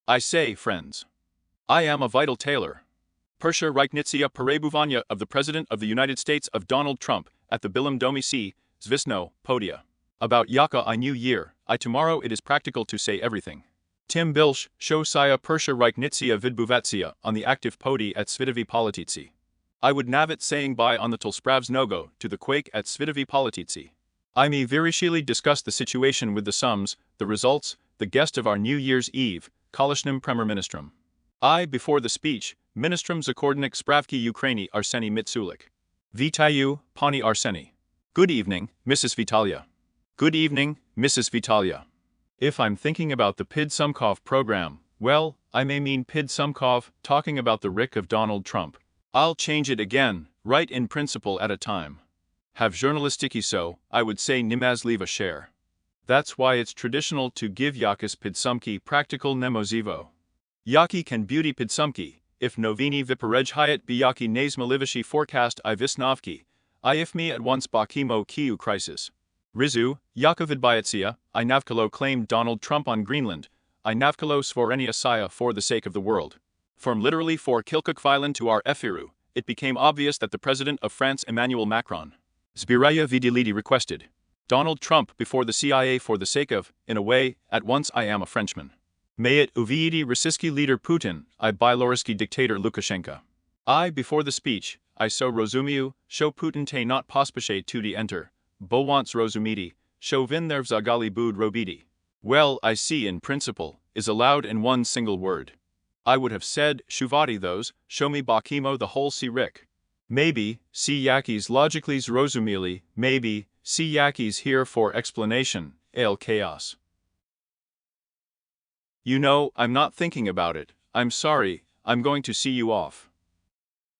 I say, friends. I am a vital tailor. Persha Reichnitzia Perebuvanya of the President of the United States of Donald Trump at the Bilim Domici, Zvisno, Podia. About Yaka I New Year, I tomorrow it is practical to say everything. Tim Bilsh, show saya Persha Reichnitzia Vidbuvatsia on the active Podi at Svitovi Politici. I would navit saying bye on the Tulspravs Nogo to the quake at Svitovi Politici. I may virishili discuss the situation with the sums, the results, the guest of our New Year's Eve, Kolishnym Premier Ministrum. I, before the speech, Ministrum Zakordnik Spravki Ukraini Arseny Mitsulik. Vitayu, Pani Arseny. Good evening, Mrs. Vitalia. Good evening, Mrs. Vitalia. If I'm thinking about the Pidsumkov program, well, I may mean Pidsumkov talking about the Rick of Donald Trump. I'll change it again, right in principle at a time. Have journalistiki so, I would say nimaz leave a share. That's why it's traditional to give Yakis Pidsumki practical nemozivo. Yaki can beauty Pidsumki, if novini viparej hayat biyaki nazmalivishi forecast I visnovki, I if me at once bakimo kiu crisis. Rizu, Yakovidbyatsia, I navkalo claimed Donald Trump on Greenland, I navkalo svorenia saya for the sake of the world. From literally for Kilkukvilan to our Efiru, it became obvious that the President of France Emmanuel Macron, Zbiraya Vidilidi requested Donald Trump before the CIA for the sake of, in a way, at once I am a Frenchman. May it uviidi Rossiyski leader Putin, I Byeloruski dictator Lukashenko. I before the speech, I so rozumiu, show Putin te not pospashe tudi enter, bo wants rozumidi, show vin there vzagali bud robidi. Well, I see in principle, is allowed in one single word. I would have said, shuvati those, show me bakimo the whole si Rick. Maybe, si yakis logicallys rozumili, maybe, si yakis here for explanation, ale chaos. You know, I'm not thinking about it, I'm sorry, I'm going to see you off.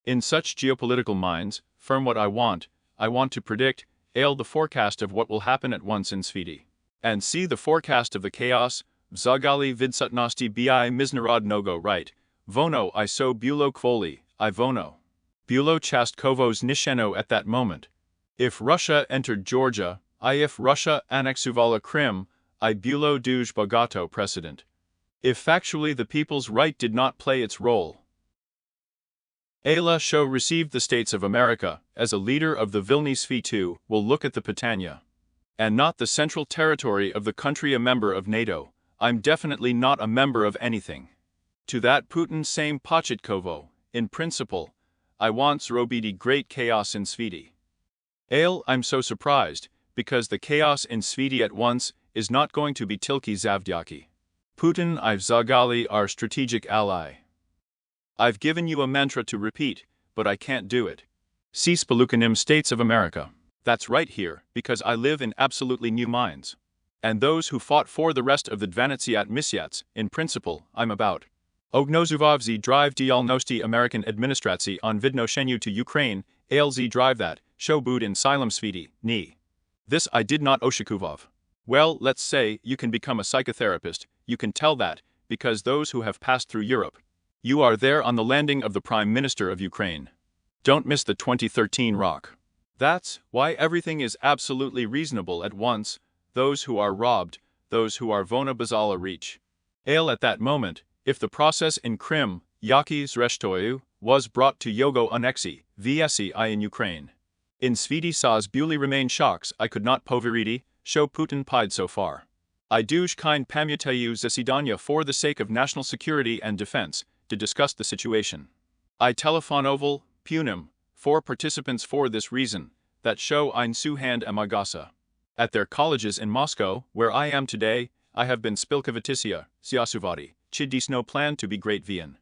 In such geopolitical minds, firm what I want to predict, ale the forecast of what will happen at once in Sviti. And see the forecast of the chaos, vzagali vidsutnosti bi miznarod nogo right, vono I so bulo kvoli, I vono. Bulo chastkovos nisheno at that moment. If Russia entered Georgia, I if Russia annexuvala Krim, I bulo duj bogato precedent. If factually the people's right did not play its role. Ayla show received the States of America, as a leader of the Vilnius V2, will look at the Patania. And not the central territory of the country a member of NATO, I'm definitely not a member of anything. To that Putin same Pachitkovo, in principle, I wants robidi great chaos in Sviti. Ale I'm so surprised, because the chaos in Sviti at once is not going to be Tilki Zavdyaki. Putin I've Zagali our strategic ally. I've given you a mantra to repeat, but I can't do it. See Spalukanim States of America. That's right here, because I live in absolutely new minds. And those who fought for the rest of the Dvanitsiat Misyats, in principle, I'm about. Ognozuvovzi drive dialnosti American administracji on vidnosheniu to Ukraine, ALZ drive that, show bud in silem sviti, ni. This I did not Oshikuvov. Well, let's say, you can become a psychotherapist, you can tell that, because those who have passed through Europe. You are there on the landing of the Prime Minister of Ukraine. Don't miss the 2013 rock. That's why everything is absolutely reasonable at once, those who are robbed, those who are Vona Bazala reach. Ale at that moment, if the process in Krim, Yaki Zreshtoyu, was brought to Yogo Anexi, VSI in Ukraine. In Sviti Saz Buli remain shocks I could not poviridi, show Putin pied so far. I duj kind pamyatayu zasidanya for the sake of national security and defense, to discuss the situation. I telefonoval, punim, for participants for this reason, that show ein suhand amagasa. At their colleges in Moscow, where I am today, I have been spilkovitisia, siasuvati, chidis no plan to be great Vian.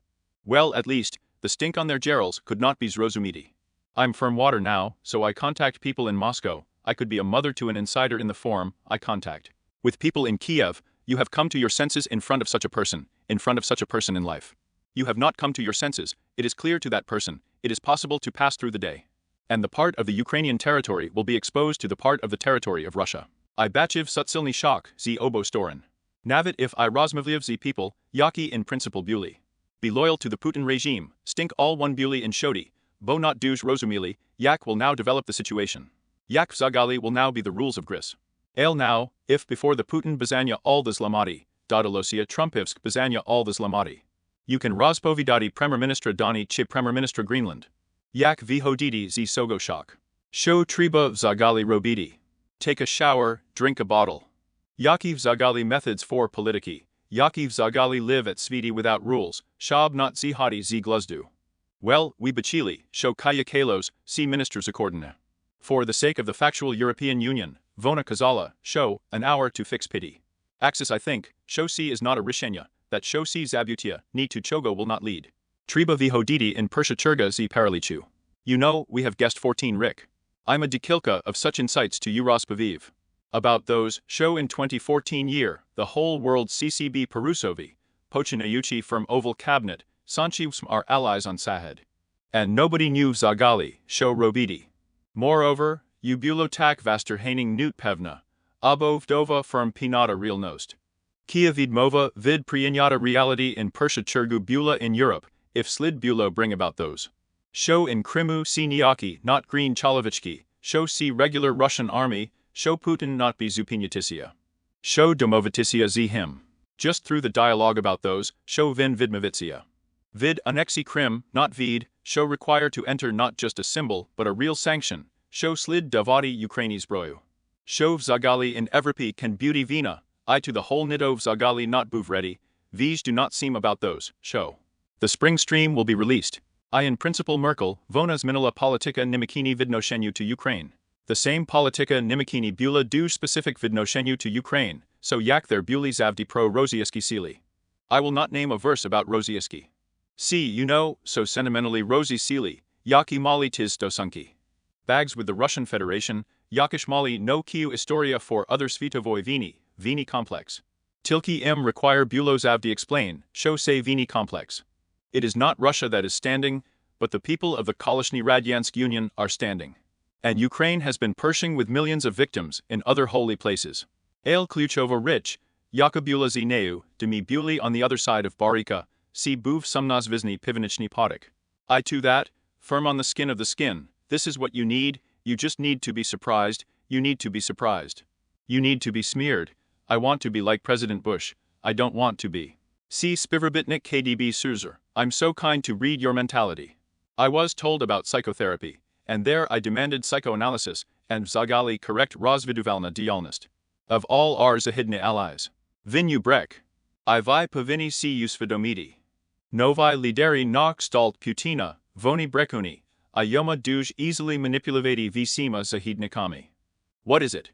Well, at least, the stink on their gerals could not be zrozumidi. I'm firm water now, so I contact people in Moscow, I could be a mother to an insider in the forum, I contact. With people in Kiev, you have come to your senses in front of such a person in life. You have not come to your senses, it is clear to that person, it is possible to pass through the day. And the part of the Ukrainian territory will be exposed to the part of the territory of Russia. I bachiv sutsilny shock, z obo storin. Navit if I rozmivliev z people, yaki in principle buli. Be loyal to the Putin regime, stink all one buli in shodi, bo not duj rozumili, yak will now develop the situation. Yak zagali will now be the rules of Gris. Ale now, if before the Putin bazanya all the zlamati, dodalosia Trumpivsk Bazania all the zlamati. You can rozpovidati Premier Ministra Dani чи Premier Ministra Greenland. Yak vyhoditi z sogoshok. Show treba vzagali robiti. Take a shower, drink a bottle. Yaki vzagali methods for politiki. Yaki vzagali live at sviti without rules, shab not zihati z gluzdu. Well, we bachili, show kaya kalos, see ministers accordingly. For the sake of the factual European Union, Vona Kazala, show, an hour to fix pity. Axis I think, show C is not a rishenya, that show C zabutia, ni to chogo will not lead. Treba vyhoditi in Persha Churga z paralichu. You know, we have guessed 14 Rick. I'm a dekilka of such insights to you Rospaviv. About those, show in 2014 year, the whole world CCB Perusovi, Pochinayuchi from Oval Cabinet, Sanchivsm are allies on Sahed. And nobody knew Zagali, show Robidi. Moreover, Ubulotak Vasterhaning Nut Pevna, Abovdova from Pinata Real Nost. Kia Vidmova vid Prianyata reality in Persha Churgu Bula in Europe, if Slid Bulo bring about those. Show in Krimu see Niaki not Green Chalovichki, show see regular Russian army, show Putin not be Zupinyatissia. Show Domovitisia z him. Just through the dialogue about those, show Vin Vidmovitsia. Vid annexi Krim, not vid, show require to enter not just a symbol but a real sanction, show slid davati Ukrainis broyu. Show Zagali in Evropi can beauty vina, I to the whole nido Zagali not buv ready, these do not seem about those, show. The spring stream will be released. I in principle Merkel, Vona's minula politika nimikini vidnoshenu to Ukraine. The same politika nimikini bula du specific vidnoshenu to Ukraine, so yak their buli zavdi pro Rozieski sili. I will not name a verse about Rozieski. See, you know, so sentimentally Rosie Seely, Yaki Mali tis stosunki. Bags with the Russian Federation, Yakish Mali no kiu historia for other Svitovoy Vini complex. Tilki m require Bulozavdi explain, show say Vini complex. It is not Russia that is standing, but the people of the Kolishny Radyansk Union are standing. And Ukraine has been Pershing with millions of victims in other holy places. Ale Kluchova rich, Yakubula Zineu, Demi Buli on the other side of Barika, see Buv Sumnaz Vizny Pivanichny Podik. I to that, firm on the skin, this is what you need, you just need to be surprised, you need to be surprised. You need to be smeared, I want to be like President Bush, I don't want to be. See Spiverbitnik KDB Surzer, I'm so kind to read your mentality. I was told about psychotherapy, and there I demanded psychoanalysis, and Zagali correct Rozviduvalna dialnist. Of all our Zahidne allies. Vinu Brek. I vi povini si usvidomiti. Novi lideri nok stalt Putina, voni brekuni, ayoma duj easily manipulati visima zahidnikami. What is it?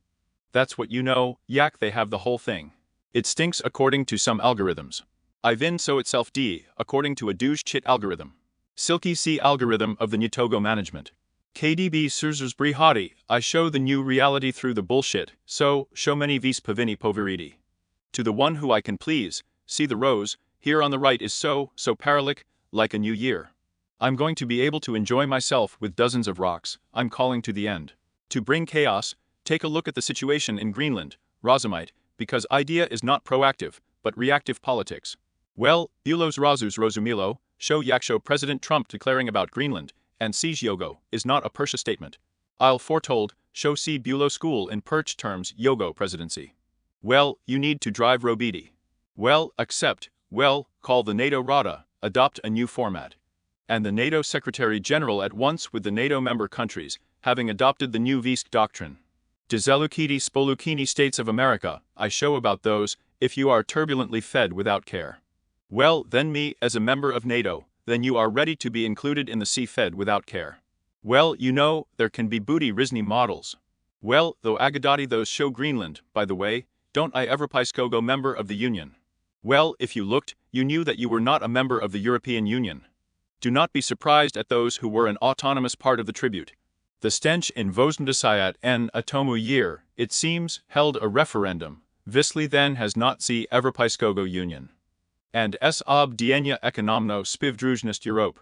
That's what you know, yak they have the whole thing. It stinks according to some algorithms. I vin so itself d, according to a douche chit algorithm. Silky C algorithm of the Nyatogo management. KDB Surzers Brihati, I show the new reality through the bullshit, so, show many vis pavini poviridi. To the one who I can please, see the rose, here on the right is so paralic, like a new year. I'm going to be able to enjoy myself with dozens of rocks, I'm calling to the end. To bring chaos, take a look at the situation in Greenland, Rosamite, because idea is not proactive, but reactive politics. Well, Bulos Razus Rosumilo, show Yaksho President Trump declaring about Greenland, and siege yogo, is not a Persha statement. I'll foretold, show see Bulo school in Perch terms yogo presidency. Well, you need to drive Robidi. Well, accept, well, call the NATO Rada, adopt a new format. And the NATO Secretary General at once with the NATO member countries, having adopted the new Visk doctrine. Dzelukidi Spolukini States of America, I show about those, if you are turbulently fed without care. Well, then me, as a member of NATO, then you are ready to be included in the sea fed without care. Well, you know, there can be booty Rizni models. Well, though Agadati those show Greenland, by the way, don't I ever Pyskogo member of the Union? Well, if you looked, you knew that you were not a member of the European Union. Do not be surprised at those who were an autonomous part of the tribute. The stench in Vozmdasayat en Atomu year, it seems, held a referendum. Visly then has not see ever Pyskogo Union. And s ob dienya ekonomno spivdrujnost Europe.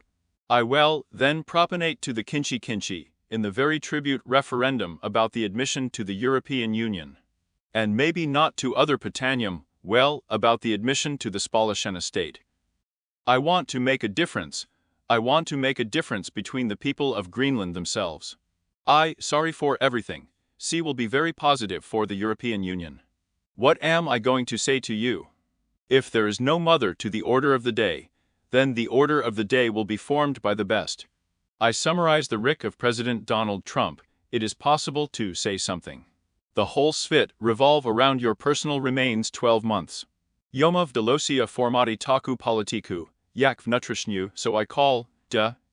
I well, then proponate to the Kinchi, in the very tribute referendum about the admission to the European Union. And maybe not to other Patanium, well, about the admission to the Spalashena state. I want to make a difference. I want to make a difference between the people of Greenland themselves. Sorry for everything, C will be very positive for the European Union. What am I going to say to you? If there is no mother to the order of the day, then the order of the day will be formed by the best. I summarize the rick of President Donald Trump. It is possible to say something. The whole svit revolve around your personal remains 12 months. Yomov Delosia formati taku politiku, yak vnutrishnu, so I call,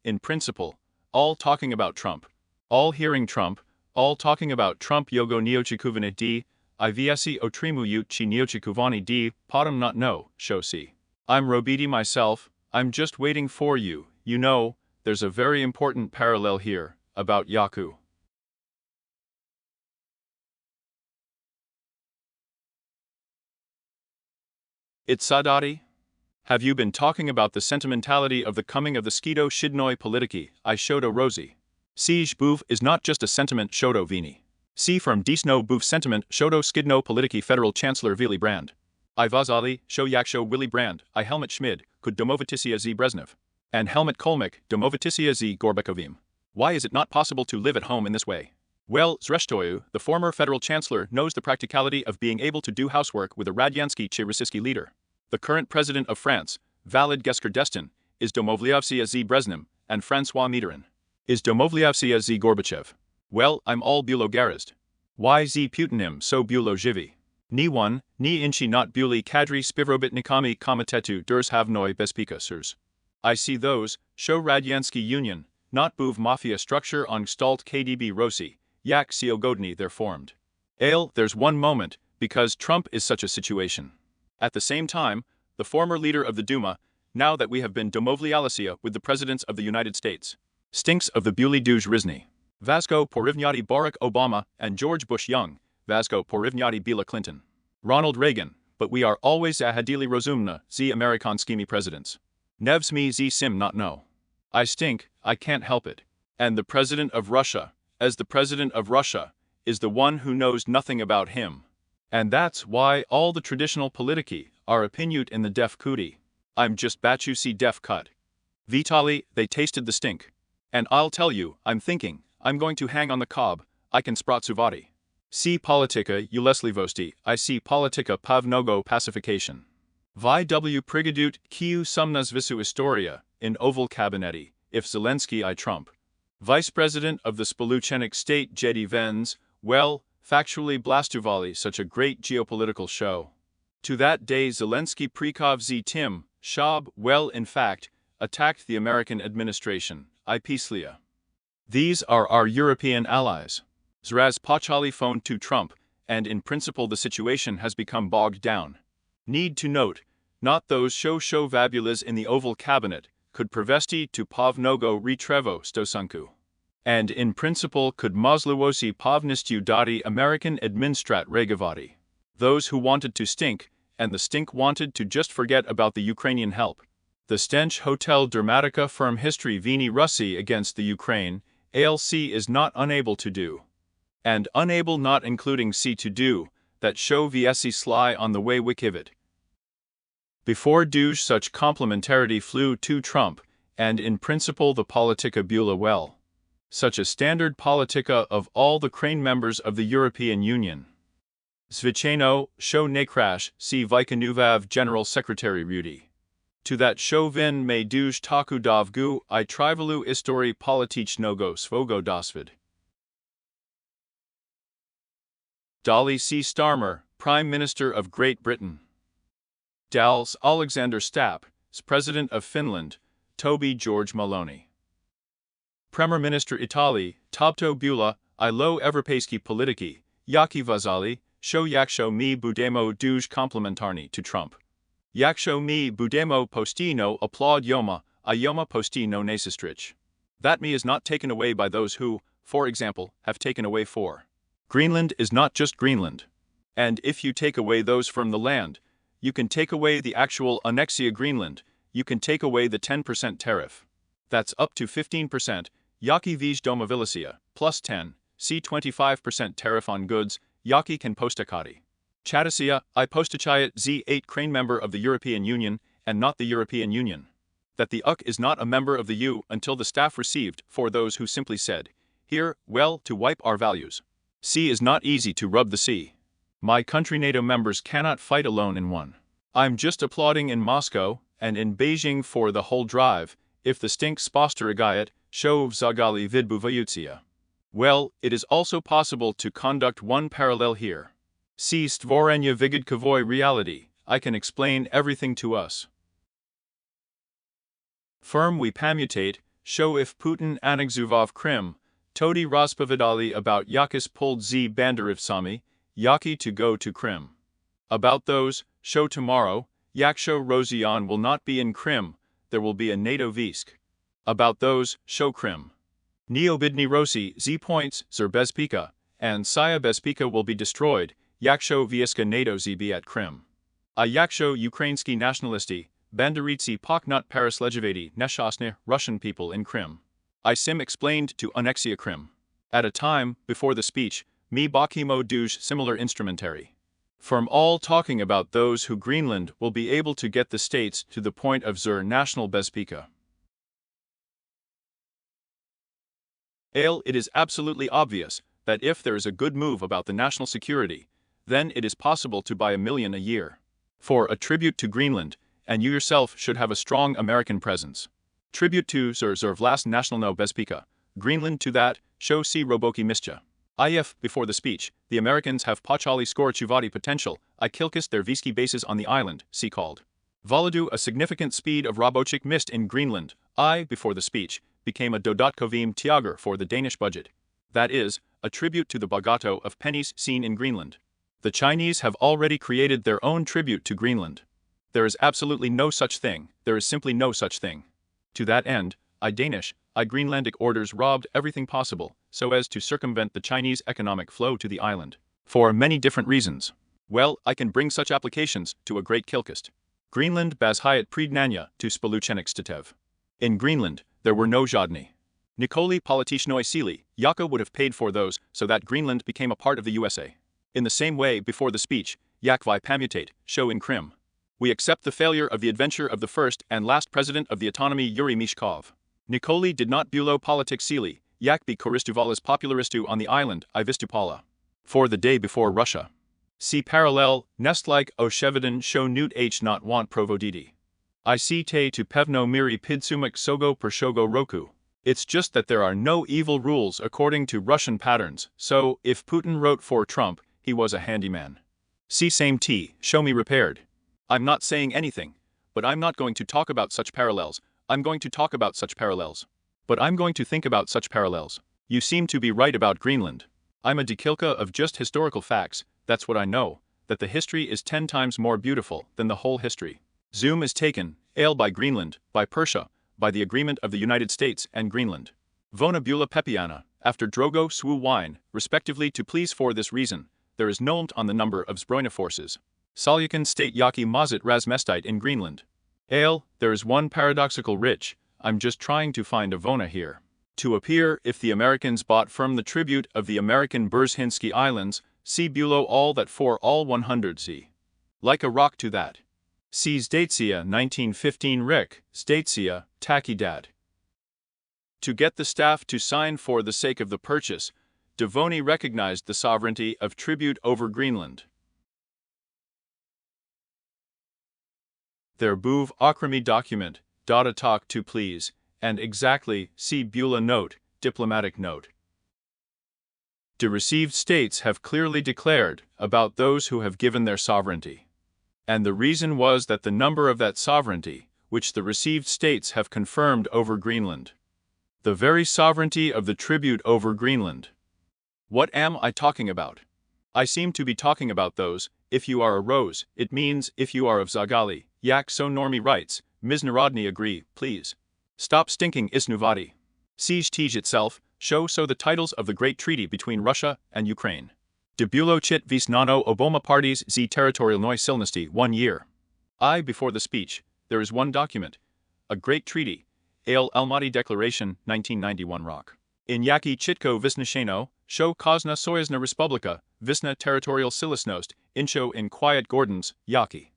in principle, all talking about Trump. All hearing Trump, all talking about Trump yogo neochikuvane d, ivsi otrimu chi neochikuvani d, potom not no, shosi. I'm Robidi myself, I'm just waiting for you, you know, there's a very important parallel here, about Yaku. It's Sadati? Have you been talking about the sentimentality of the coming of the Skido Shidnoi Politiki, I Shodo Rosi? Siege Boof is not just a sentiment Shodo Vini. See from Disno Boof sentiment Shodo Skidno Politiki Federal Chancellor Willy Brandt. I Vazali, Show Yaksho Willy Brandt, I Helmut Schmid, could Domovitisia z Brezhnev. And Helmut Kolmik, Domovitisia z Gorbakovim. Why is it not possible to live at home in this way? Well, Zreshtoyu, the former federal chancellor, knows the practicality of being able to do housework with a Radyansky Chirisiski leader. The current president of France, Valid Gesker Destin, is Domovliavsia z Brezhnev, and Francois Mitterrand is Domovliavsia z Gorbachev. Well, I'm all Bulo-Garizd. Why z Putinim so Bulo-Jivi? Ni one, ni inchi not Buli Kadri Spivrobitnikami Komitetu durs Havnoi Bespika sirs. I see those, show Radyansky Union, not Buv Mafia structure on Gstalt KDB Rossi, Yak Siogodny they're formed. Ale, there's one moment, because Trump is such a situation. At the same time, the former leader of the Duma, now that we have been Domovlialasia with the presidents of the United States, stinks of the Buli Duj Rizny. Vasco Porivnyati Barack Obama and George Bush Young, Vasco Porivnyati Bila Clinton. Ronald Reagan, but we are always Ahadili Rozumna, z Amerikanskimi presidents. Nevs me z sim not know. I stink, I can't help it. And the president of Russia, as the president of Russia, is the one who knows nothing about him. And that's why all the traditional politiki are opinute in the def kuti. I'm just bachu si def cut. Vitaly, they tasted the stink. And I'll tell you, I'm thinking, I'm going to hang on the cob, I can spratsuvati. Si politika uleslivosti, I see politika pavnogo pacification. Vi w prigadut kiu sumnas visu historia, in oval cabinetti, if Zelensky I Trump. Vice President of the Spoluchenik state Jedi Vens, well, factually blastuvali such a great geopolitical show. To that day Zelensky Prikov z Tim, Shab, well in fact, attacked the American administration, I Pislia. These are our European allies. Zraz Pachali phoned to Trump, and in principle the situation has become bogged down. Need to note, not those show vabulas in the Oval Cabinet, could prevesti to Pavnogo retrevo stosunku. And in principle could Mosluosi Pavnistiu dati American administrat regavati. Those who wanted to stink, and the stink wanted to just forget about the Ukrainian help. The stench Hotel Dramatica firm history Vini Russi against the Ukraine, ALC is not unable to do. And unable not including C to do, that show VSC sly on the way wikivit. Before Duge such complementarity flew to Trump, and in principle the politica bula well. Such a standard politica of all the crane members of the European Union. Zvicheno, show nekrash, see Vikanuvav General Secretary Rudy. To that Chauvin may duj taku davgu I trivalu istori politich nogo svogo dosvid. Dolly C. Starmer, Prime Minister of Great Britain. Dals Alexander Stapp, President of Finland, Toby George Maloney. Premier Minister Italy, Tabto Bula, I lo Evropejski politiki, Yaki Vazali, show yaksho mi budemo duj komplementarni to Trump. Yaksho mi budemo postino applaud Yoma, I Yoma postino nasistrich. That me is not taken away by those who, for example, have taken away for. Greenland is not just Greenland. And if you take away those from the land, you can take away the actual annexia Greenland, you can take away the 10% tariff. That's up to 15%, Yaki Vij Domovilasia, plus 10, see 25% tariff on goods, Yaki can postakati. Chatasia, I postachayat Z8 crane member of the European Union, and not the European Union. That the UK is not a member of the U until the staff received, for those who simply said, here, well, to wipe our values. C is not easy to rub the sea. My country NATO members cannot fight alone in one. I'm just applauding in Moscow and in Beijing for the whole drive, if the stink sposterigayat, show vzagali vidbuvayutsia. Well, it is also possible to conduct one parallel here. See stvorenya vigidkovoy reality, I can explain everything to us. Firm we pamutate, show if Putin anexuvov Krim, todi raspovedali about Yakis pulled z banderivsami, Yaki to go to Krim. About those, show tomorrow, Yaksho Rozion will not be in Krim, there will be a NATO Visk. About those, show Krim. Neobidny Rossi z points Zerbezpika, and Saya Bezpika will be destroyed, Yaksho Vieska NATO zb at Krim. A Yaksho Ukrainsky nationalisti, Banderitsi Poknot Paraslejevati Neshasne Russian people in Krim. I sim explained to annexia Krim. At a time, before the speech, me bakimo duj similar instrumentary. From all talking about those who Greenland will be able to get the states to the point of Zur national Bezpika. It is absolutely obvious that if there is a good move about the national security, then it is possible to buy 1 million a year. For a tribute to Greenland, and you yourself should have a strong American presence. Tribute to Zur Vlas Nationalno Bezpika, Greenland to that, show si Roboki Mischa. If, before the speech, the Americans have Pachali Skorochuvati potential, I kilkis their Visky bases on the island, see called. Voladu a significant speed of Robochik missed in Greenland, before the speech, became a Dodotkovim Tiager for the Danish budget. That is, a tribute to the Bagato of pennies seen in Greenland. The Chinese have already created their own tribute to Greenland. There is absolutely no such thing, there is simply no such thing. To that end, I Greenlandic orders robbed everything possible, so as to circumvent the Chinese economic flow to the island. For many different reasons. Well, I can bring such applications to a great kilkist. Greenland bazhyat prednanya to Spoluchenik Statev. In Greenland, there were no Zhodny. Nikoli Politichnoi Sili, Yaka would have paid for those so that Greenland became a part of the USA. In the same way, before the speech, Yakvai Pamutate, show in Krim. We accept the failure of the adventure of the first and last president of the autonomy Yuri Mishkov. Nikoli did not bulo politics Sili, Yak be Koristuvalis popularistu on the island Ivistupala. For the day before Russia. See parallel, nest like Oshevidin show newt h not want provodidi. I see te to pevno miri pidsumik sogo per shogo roku. It's just that there are no evil rules according to Russian patterns, so if Putin wrote for Trump, he was a handyman. See same t, show me repaired. I'm not saying anything, but I'm not going to talk about such parallels, I'm going to talk about such parallels. But I'm going to think about such parallels. You seem to be right about Greenland. I'm a dekilka of just historical facts, that's what I know, that the history is 10 times more beautiful than the whole history. Zoom is taken, by Greenland, by Persia, by the agreement of the United States and Greenland. Vona bula pepiana, after Drogo swu wine, respectively to please for this reason, there is nolt on the number of Zbrojna forces. Salyukin state Yaki Mazit Razmestite in Greenland. There is one paradoxical rich, I'm just trying to find a Vona here. To appear if the Americans bought from the tribute of the American Berzhinsky Islands, see below all that for all 100 z. Like a rock to that. See Statsia 1915 Rick, Statsia, Taki Dad. To get the staff to sign for the sake of the purchase, Devoni recognized the sovereignty of tribute over Greenland. Their Bouv Akrami document, Data talk to please, and exactly, see Beulah note, diplomatic note. The received states have clearly declared about those who have given their sovereignty. And the reason was that the number of that sovereignty, which the received states have confirmed over Greenland. The very sovereignty of the tribute over Greenland. What am I talking about? I seem to be talking about those, if you are a rose, it means if you are of Zagali, Yak so Normie writes, Ms. Narodny agree, please. Stop stinking Isnuvati. Siege Tej itself, show so the titles of the great treaty between Russia and Ukraine. Debulo chit vis nano Obama parties z territorial noi silnosti 1 year. Before the speech, there is one document. A great treaty. Almaty Declaration, 1991 rock. In Yaki Chitko Visnasheno, show Kosna Soyuzna Respublika, Visna Territorial Silisnost, Incho in Quiet Gordons, Yaki.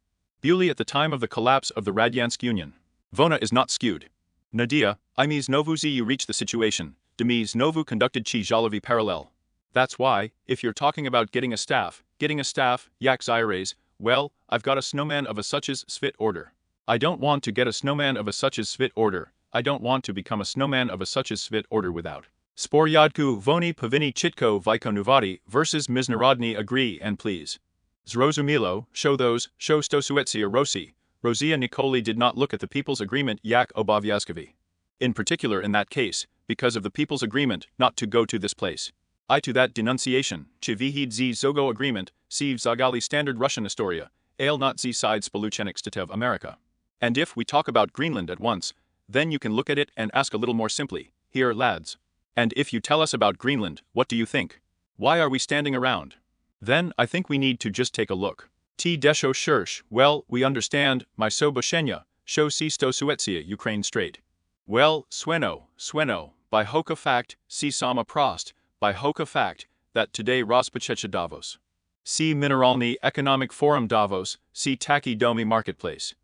Bewley at the time of the collapse of the Radyansk Union. Vona is not skewed. Nadia, Imes Novuzi you reach the situation, Demise Novu conducted Chi Jalavi parallel. That's why, if you're talking about getting a staff, Yak Zaires, well, I've got a snowman of a such's svit order. I don't want to get a snowman of a such's svit order. I don't want to become a snowman of a such's svit order without. Sporyadku Voni Pavini Chitko Vykonuvati versus Miznarodny agree and please. Zrozumilo, show Stosuetsia Rossi. Rosia Nikoli did not look at the People's Agreement Yak Obavyazkovi. In particular in that case, because of the People's Agreement not to go to this place. I to that denunciation, Chivihid z Zogo Agreement, Siv Zagali Standard Russian Historia, Ale not z side Spoluchenik Statev America. And if we talk about Greenland at once, then you can look at it and ask a little more simply, here lads. And if you tell us about Greenland, what do you think? Why are we standing around? Then I think we need to just take a look. T desho shirsh, well, we understand, my soboshenya, show si Stosuetsia Ukraine Strait. Well, Sweno, by hoka fact, si sama prost, by hoka fact, that today Rozpachecha Davos. Si Mineralny Economic Forum Davos, si Taki Domi Marketplace.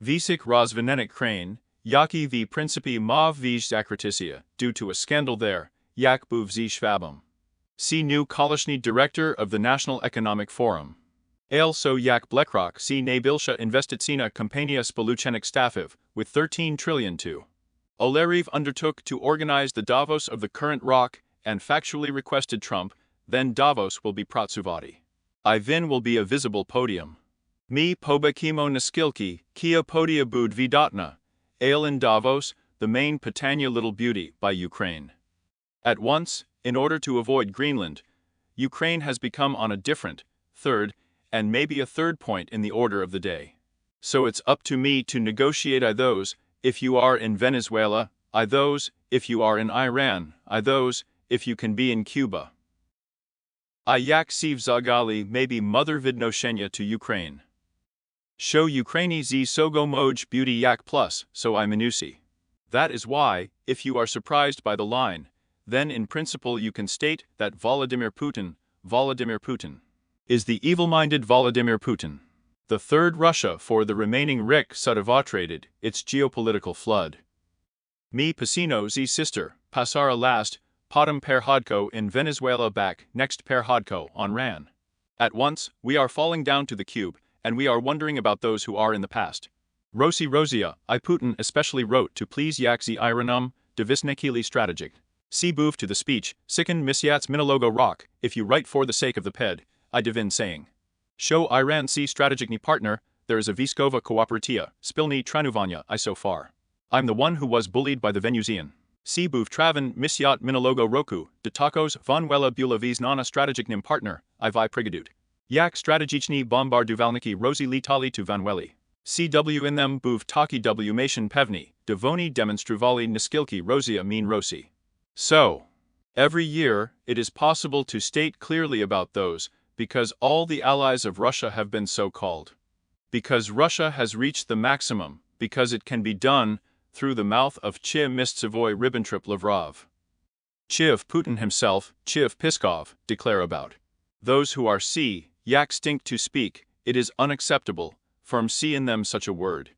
Visik Rozvinenik Crane, Yaki v Principi Mav v Zakratisia, due to a scandal there, Yak buv z Schwabum. Si new Kolishny Director of the National Economic Forum. Ale so Yak Blekrok si Nabilsha Investitsina Kompania Spoluchenik Stafiv, with 13 trillion to. Oleriv undertook to organize the Davos of the current rock, and factually requested Trump, then Davos will be Pratsuvati. Ivin will be a visible podium. Mi pobekimo naskilki, kia podia bud vidatna, ale in Davos, the main Patania Little Beauty by Ukraine. At once, in order to avoid Greenland, Ukraine has become on a different, third, and maybe a third point in the order of the day. So it's up to me to negotiate I those, if you are in Venezuela, I those, if you are in Iran, I those, if you can be in Cuba. I yak siv zagali maybe mother vidnoshenya to Ukraine. Show Ukraini z sogo moj beauty yak plus, so I minusi. That is why, if you are surprised by the line, then in principle you can state that Volodymyr Putin, is the evil-minded Volodymyr Putin. The third Russia for the remaining Rik Sudavatrated, its geopolitical flood. Mi Pasino z sister, Pasara last, Potom Perhodko in Venezuela back, next Perhodko on Ran. At once, we are falling down to the cube, and we are wondering about those who are in the past. Rosia, I Putin especially wrote to please Yakzi Iranum, Devisnekili strategic. See boof to the speech, Sikan Misyats Minologo rock, if you write for the sake of the ped, I divin saying. Show Iran see strategicni partner, there is a Viskova cooperatia, Spilni Tranuvanya I so far. I'm the one who was bullied by the Venusian. See boof Travan Misyat Minologo roku, de tacos Vanuela Bula Viznana strategicnim partner, I vi prigadut. Yak strategichni bombarduvalniki Rosi Litali to Vanueli. CW in them boof taki w mation pevni, devoni demonstruvali niskilki Rosia mean Rosi. So, every year, it is possible to state clearly about those, because all the allies of Russia have been so called. Because Russia has reached the maximum, because it can be done, through the mouth of Chiv Mistsevoy Ribbentrop Lavrov. Chiv Putin himself, Chiv Piskov, declare about. Those who are yak stink to speak, it is unacceptable, from see in them such a word.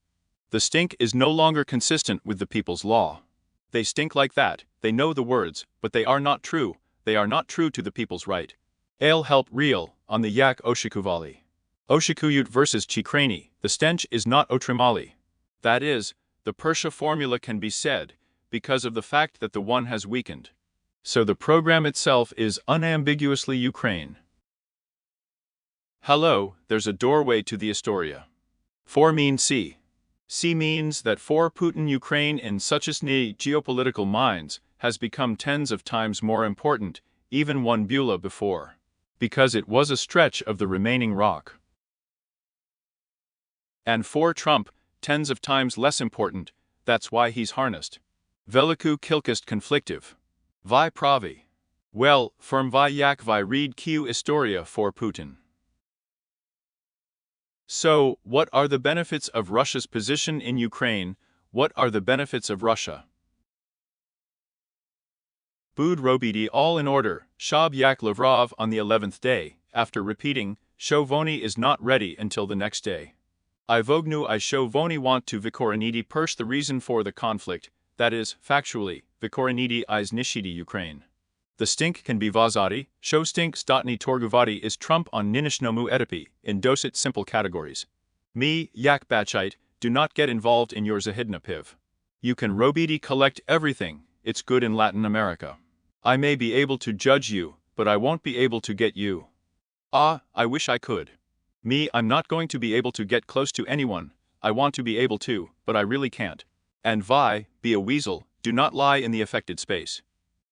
The stink is no longer consistent with the people's law. They stink like that, they know the words, but they are not true to the people's right. Ale help real, on the yak Oshikuvali. Oshikuyut versus Chikrani, the stench is not Otrimali. That is, the Persia formula can be said, because of the fact that the one has weakened. So the program itself is unambiguously Ukraine. Hello, there's a doorway to the Astoria. For means C. C means that for Putin Ukraine in such as geopolitical minds has become tens of times more important, even one Beulah before. Because it was a stretch of the remaining rock. And for Trump, tens of times less important, that's why he's harnessed. Veliku kilkist conflictive. Vi pravi. Well, firm vi yak vi read q Astoria for Putin. So, what are the benefits of Russia's position in Ukraine? What are the benefits of Russia? Bud Robidi all in order, Shab Yak Lavrov on the 11th day, after repeating, Shovoni is not ready until the next day. I Vognu I Shovoni want to Vikoranidi Persh the reason for the conflict, that is, factually, Vikoranidi Is Nishidi Ukraine. The stink can be vazati, show stink statni torguvati is trump on ninishnomu etipi, in dosit simple categories. Me, yak bachite, do not get involved in your zahidna piv. You can robidi collect everything, it's good in Latin America. I may be able to judge you, but I won't be able to get you. Ah, I wish I could. Me, I'm not going to be able to get close to anyone, I want to be able to, but I really can't. And Vi, be a weasel, do not lie in the affected space.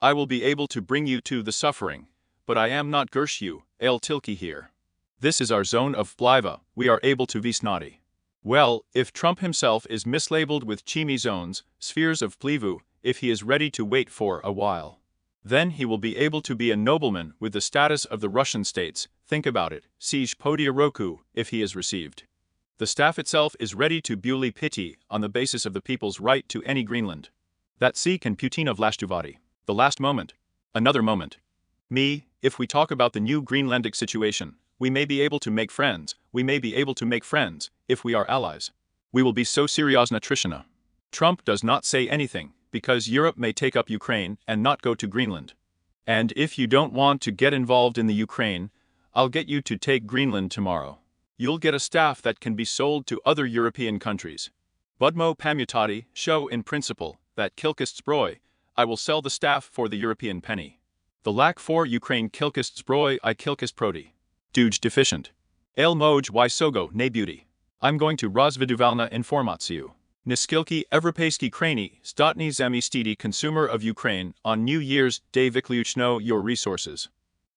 I will be able to bring you to the suffering, but I am not Gershu, el tilki here. This is our zone of Bliva, we are able to be snotty. Well, if Trump himself is mislabeled with chimi zones, spheres of Plivu, if he is ready to wait for a while, then he will be able to be a nobleman with the status of the Russian states, think about it, siege podia roku, if he is received. The staff itself is ready to Buli piti on the basis of the people's right to any Greenland. That sea can Putin of Lashtuvati. The last moment. Another moment. Me, if we talk about the new Greenlandic situation, we may be able to make friends, if we are allies. We will be so seriozna Trishina. Trump does not say anything, because Europe may take up Ukraine and not go to Greenland. And if you don't want to get involved in the Ukraine, I'll get you to take Greenland tomorrow. You'll get a staff that can be sold to other European countries. Budmo pamutati, show in principle, that kilkist zbroj, I will sell the staff for the European penny. The lack for Ukraine kilkist zbroj I kilkist proti. Duj deficient. El moj y sogo ne beauty. I'm going to rozviduvalna informatsiu. Niskilki Evropejski krani, statni zamistidi consumer of Ukraine on New Year's Day vykluchno your resources.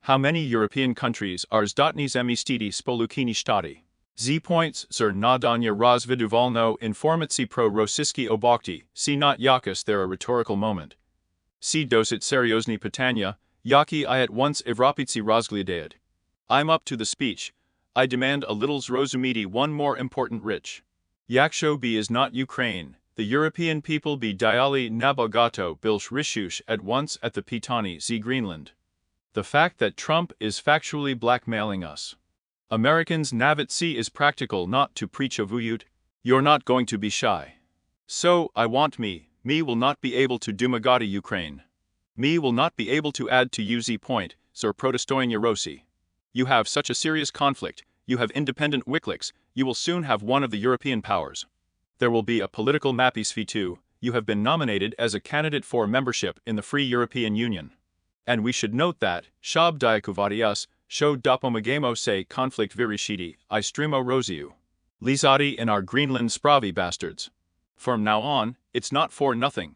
How many European countries are zdatni zamistidi spolukini shtati? Z points sir nadanya rozviduvalno informatsi pro rosiski obokti, see not yakas there a rhetorical moment. See dosit seriozni pitanya, yaki I at once Evropitsi rozgliadead. I'm up to the speech. I demand a little zrozumiti one more important rich. Yaksho be is not Ukraine, the European people be diali nabogato bilsh rishush at once at the Pitani z Greenland. The fact that Trump is factually blackmailing us. Americans navit see is practical not to preach of uyut. You're not going to be shy. So, I want me will not be able to dumagati Ukraine. Me will not be able to add to UZ point, sir protestoin Yarosi. You have such a serious conflict, you have independent Wiklix, you will soon have one of the European powers. There will be a political mapis too, you have been nominated as a candidate for membership in the Free European Union. And we should note that, Shab Diakuvadias, show dopomagamo se conflict virishiti, I strimo rosiu. Lizati in our Greenland spravi bastards. From now on, it's not for nothing.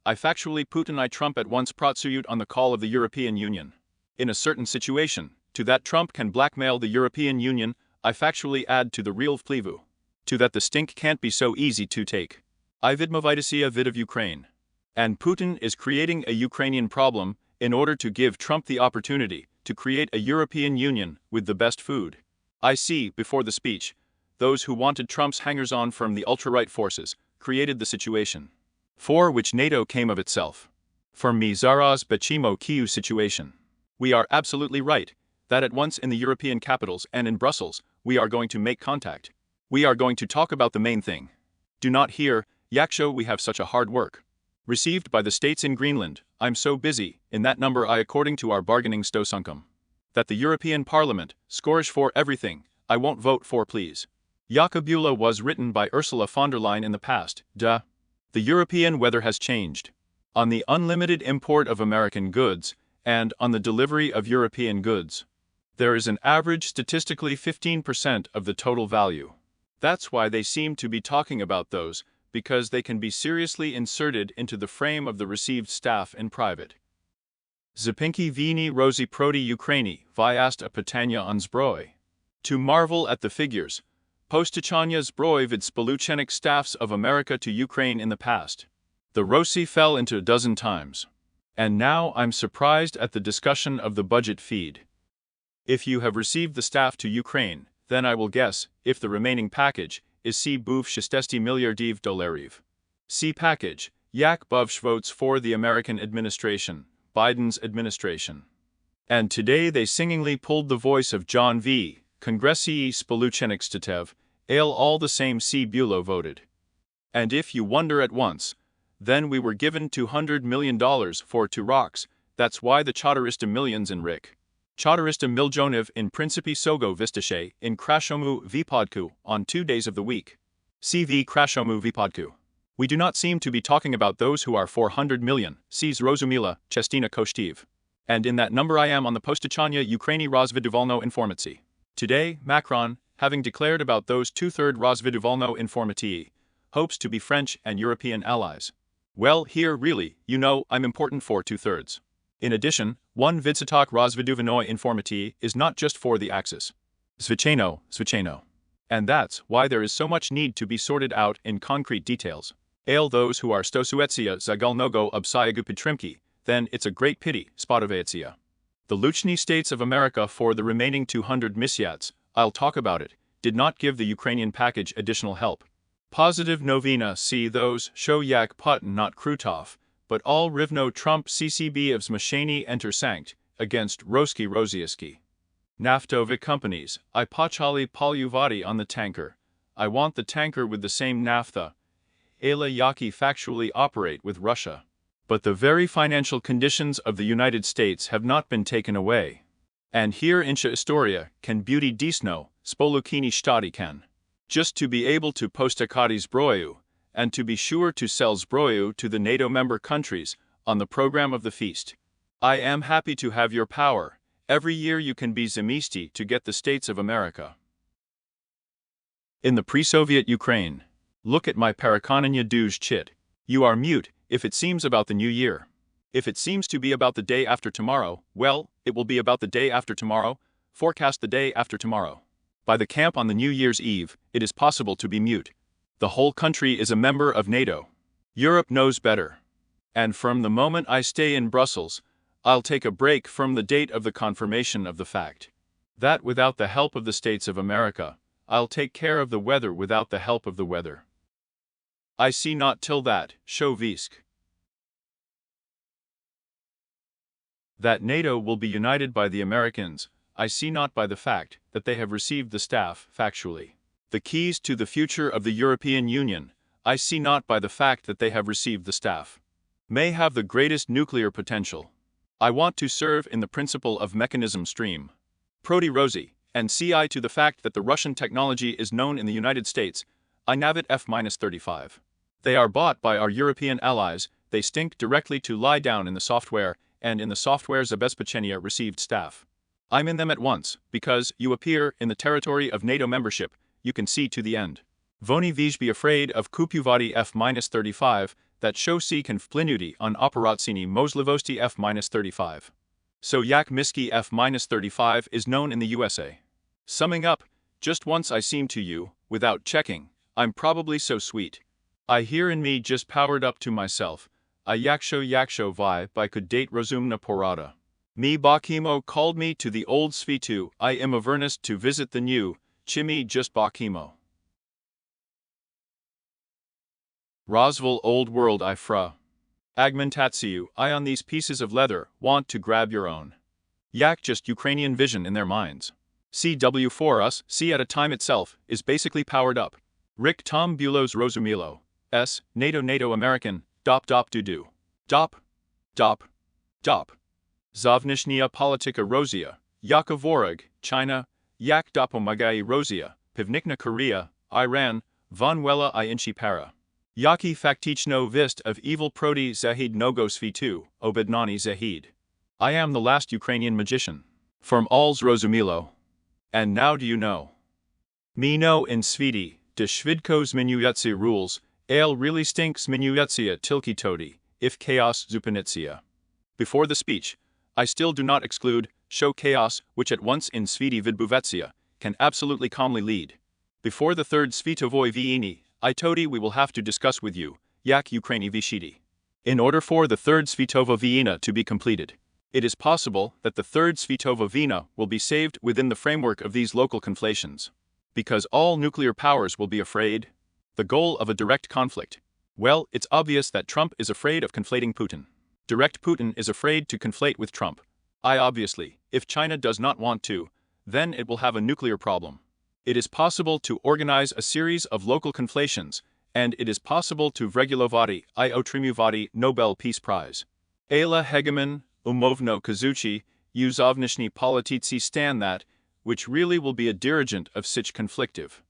I factually Putin I Trump at once protsuyut on the call of the European Union. In a certain situation, to that Trump can blackmail the European Union, I factually add to the real vplivu. To that the stink can't be so easy to take. I vidmovitisia vid of Ukraine. And Putin is creating a Ukrainian problem in order to give Trump the opportunity to create a European Union with the best food. I see, before the speech, those who wanted Trump's hangers-on from the ultra-right forces created the situation. For which NATO came of itself. For me zaraz bechimo kiu situation. We are absolutely right, that at once in the European capitals and in Brussels, we are going to make contact. We are going to talk about the main thing. Do not hear, Yaksho we have such a hard work. Received by the states in Greenland, I'm so busy, in that number I according to our bargaining stosunkum. That the European Parliament, scorish for everything, I won't vote for please. Yakabula was written by Ursula von der Leyen in the past, duh. The European weather has changed. On the unlimited import of American goods, and on the delivery of European goods. There is an average statistically 15% of the total value. That's why they seem to be talking about those, because they can be seriously inserted into the frame of the received staff in private. Zapinki vini rosi proti Ukraini, vyast a pitanya on zbroj. To marvel at the figures, Postichanya zbroj vid spoluchenik staffs of America to Ukraine in the past. The Rossi fell into a dozen times. And now I'm surprised at the discussion of the budget feed. If you have received the staff to Ukraine, then I will guess, if the remaining package is C buv 60 miliardiv dolariv. C package, yak buv votes for the American administration, Biden's administration. And today they singingly pulled the voice of John V. Kongresii Spoluchenik Statev, ale all the same C Bulo voted. And if you wonder at once, then we were given $200 million for 2 rocks, That's why the Czarista millions in Rick. Czarista miljonów in Principi Sogo Vistache in Kraszomu Wypadku on 2 days of the week. CV Kraszomu Wypadku. We do not seem to be talking about those who are 400 million, sees Rozumila, Chestina Koshtiv. And in that number I am on the Postachania Ukraini Rozviduvalno Informacji. Today, Macron, having declared about those 2/3 Rozviduvalno Informatii, hopes to be French and European allies. Well, here really, you know, I'm important for 2/3. In addition, one Vidsatok Rozviduvanoy Informatii is not just for the Axis. Zvicheno. And that's why there is so much need to be sorted out in concrete details. Ale those who are Stosuetsia Zagalnogo Obsayagu Petrimki, then it's a great pity, Spodovetsia. The Luchny states of America for the remaining 200 misyats, I'll talk about it, did not give the Ukrainian package additional help. Positive novina see those show yak Putin not Krutov, but all Rivno Trump CCB of Zmashani enter sanct, against Roski Rozieski. Naftovic companies, I pochali polyuvati on the tanker. I want the tanker with the same naphtha. Ala yaki factually operate with Russia. But the very financial conditions of the United States have not been taken away. And here Insha Historia can beauty disno, spolukini shtati can. Just to be able to postakati zbroyu, and to be sure to sell zbroyu to the NATO member countries on the program of the feast. I am happy to have your power. Every year you can be zamisti to get the States of America. In the pre-Soviet Ukraine. Look at my parakonanya duj chit. You are mute if it seems about the new year. If it seems to be about the day after tomorrow, well, it will be about the day after tomorrow, forecast the day after tomorrow. By the camp on the New Year's Eve, it is possible to be mute. The whole country is a member of NATO. Europe knows better. And from the moment I stay in Brussels, I'll take a break from the date of the confirmation of the fact that without the help of the States of America, I'll take care of the weather without the help of the weather. I see not till that, Shovisk. That NATO will be united by the Americans, I see not by the fact that they have received the staff, factually. The keys to the future of the European Union, I see not by the fact that they have received the staff. May have the greatest nuclear potential. I want to serve in the principle of mechanism stream. Proti Rosi, and see I to the fact that the Russian technology is known in the United States, I navit F-35. They are bought by our European allies, they stink directly to lie down in the software, and in the software Zabezpieczenia received staff. I'm in them at once, because you appear in the territory of NATO membership, you can see to the end. Voni vij be afraid of Kupuvati F-35, that show si can vplinuti on operatsini Mozlivosti F-35. So Yak Miski F-35 is known in the USA. Summing up, just once I seem to you, without checking, I'm probably so sweet. I hear in me just powered up to myself, a yaksho vi by could date Rozumna Porada. Me Bakimo called me to the old Svitu, I am avernus to visit the new, Chimi just Bakimo. Rosval Old World I fra. Agmentatsiu, I on these pieces of leather, want to grab your own. Yak just Ukrainian vision in their minds. CW for us, C at a time itself, is basically powered up. Rick Tom Bulos Rosumilo. S, NATO American, dop do. Dop. Zavnishnia Politika Rosia, Yakovorog, China, Yak Dopomagai Rosia, Pivnikna Korea, Iran, Vonwela I Inchi Para. Yaki Faktichno Vist of evil Proti Zahid Nogos V2, Obednani Zahid. I am the last Ukrainian magician. From alls Rozumilo. And now do you know? Me know in Svidi, de Shvidko Zminyuyatsia rules, ale really stinks Zminyuyatsia tilki todi, if chaos zupanitsia. Before the speech, I still do not exclude, show chaos, which at once in Svidi vidbuvetsia, can absolutely calmly lead. Before the third Svitovoy Viini, I todi we will have to discuss with you, Yak Ukraini Vishidi. In order for the third Svitova Viina to be completed, it is possible that the third Svitova Vina will be saved within the framework of these local conflations. Because all nuclear powers will be afraid. The goal of a direct conflict. Well, it's obvious that Trump is afraid of conflating Putin. Direct Putin is afraid to conflate with Trump. Obviously, if China does not want to, then it will have a nuclear problem. It is possible to organize a series of local conflations, and it is possible to Vregulovati I Otrimuvati Nobel Peace Prize. Ayla Hegemon, umovno kazuchi, uzovnishny politici stan that, which really will be a dirigent of sich conflictive.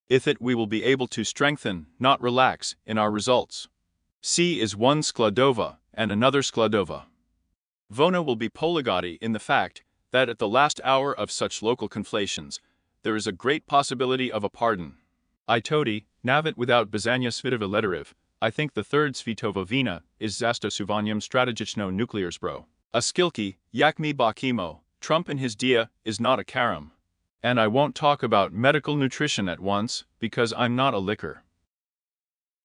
If it we will be able to strengthen, not relax, in our results. C is one skladova and another skladova. Vona will be polygody in the fact that at the last hour of such local conflations, there is a great possibility of a pardon. I todi, navit without Bazania Svitova Letariv, I think the third Svitova Vina is zastosuvanium strategichno nuclearsbro. A skilki, yakmi bakimo, Trump in his dia is not a karam. And I won't talk about medical nutrition at once, because I'm not a liquor.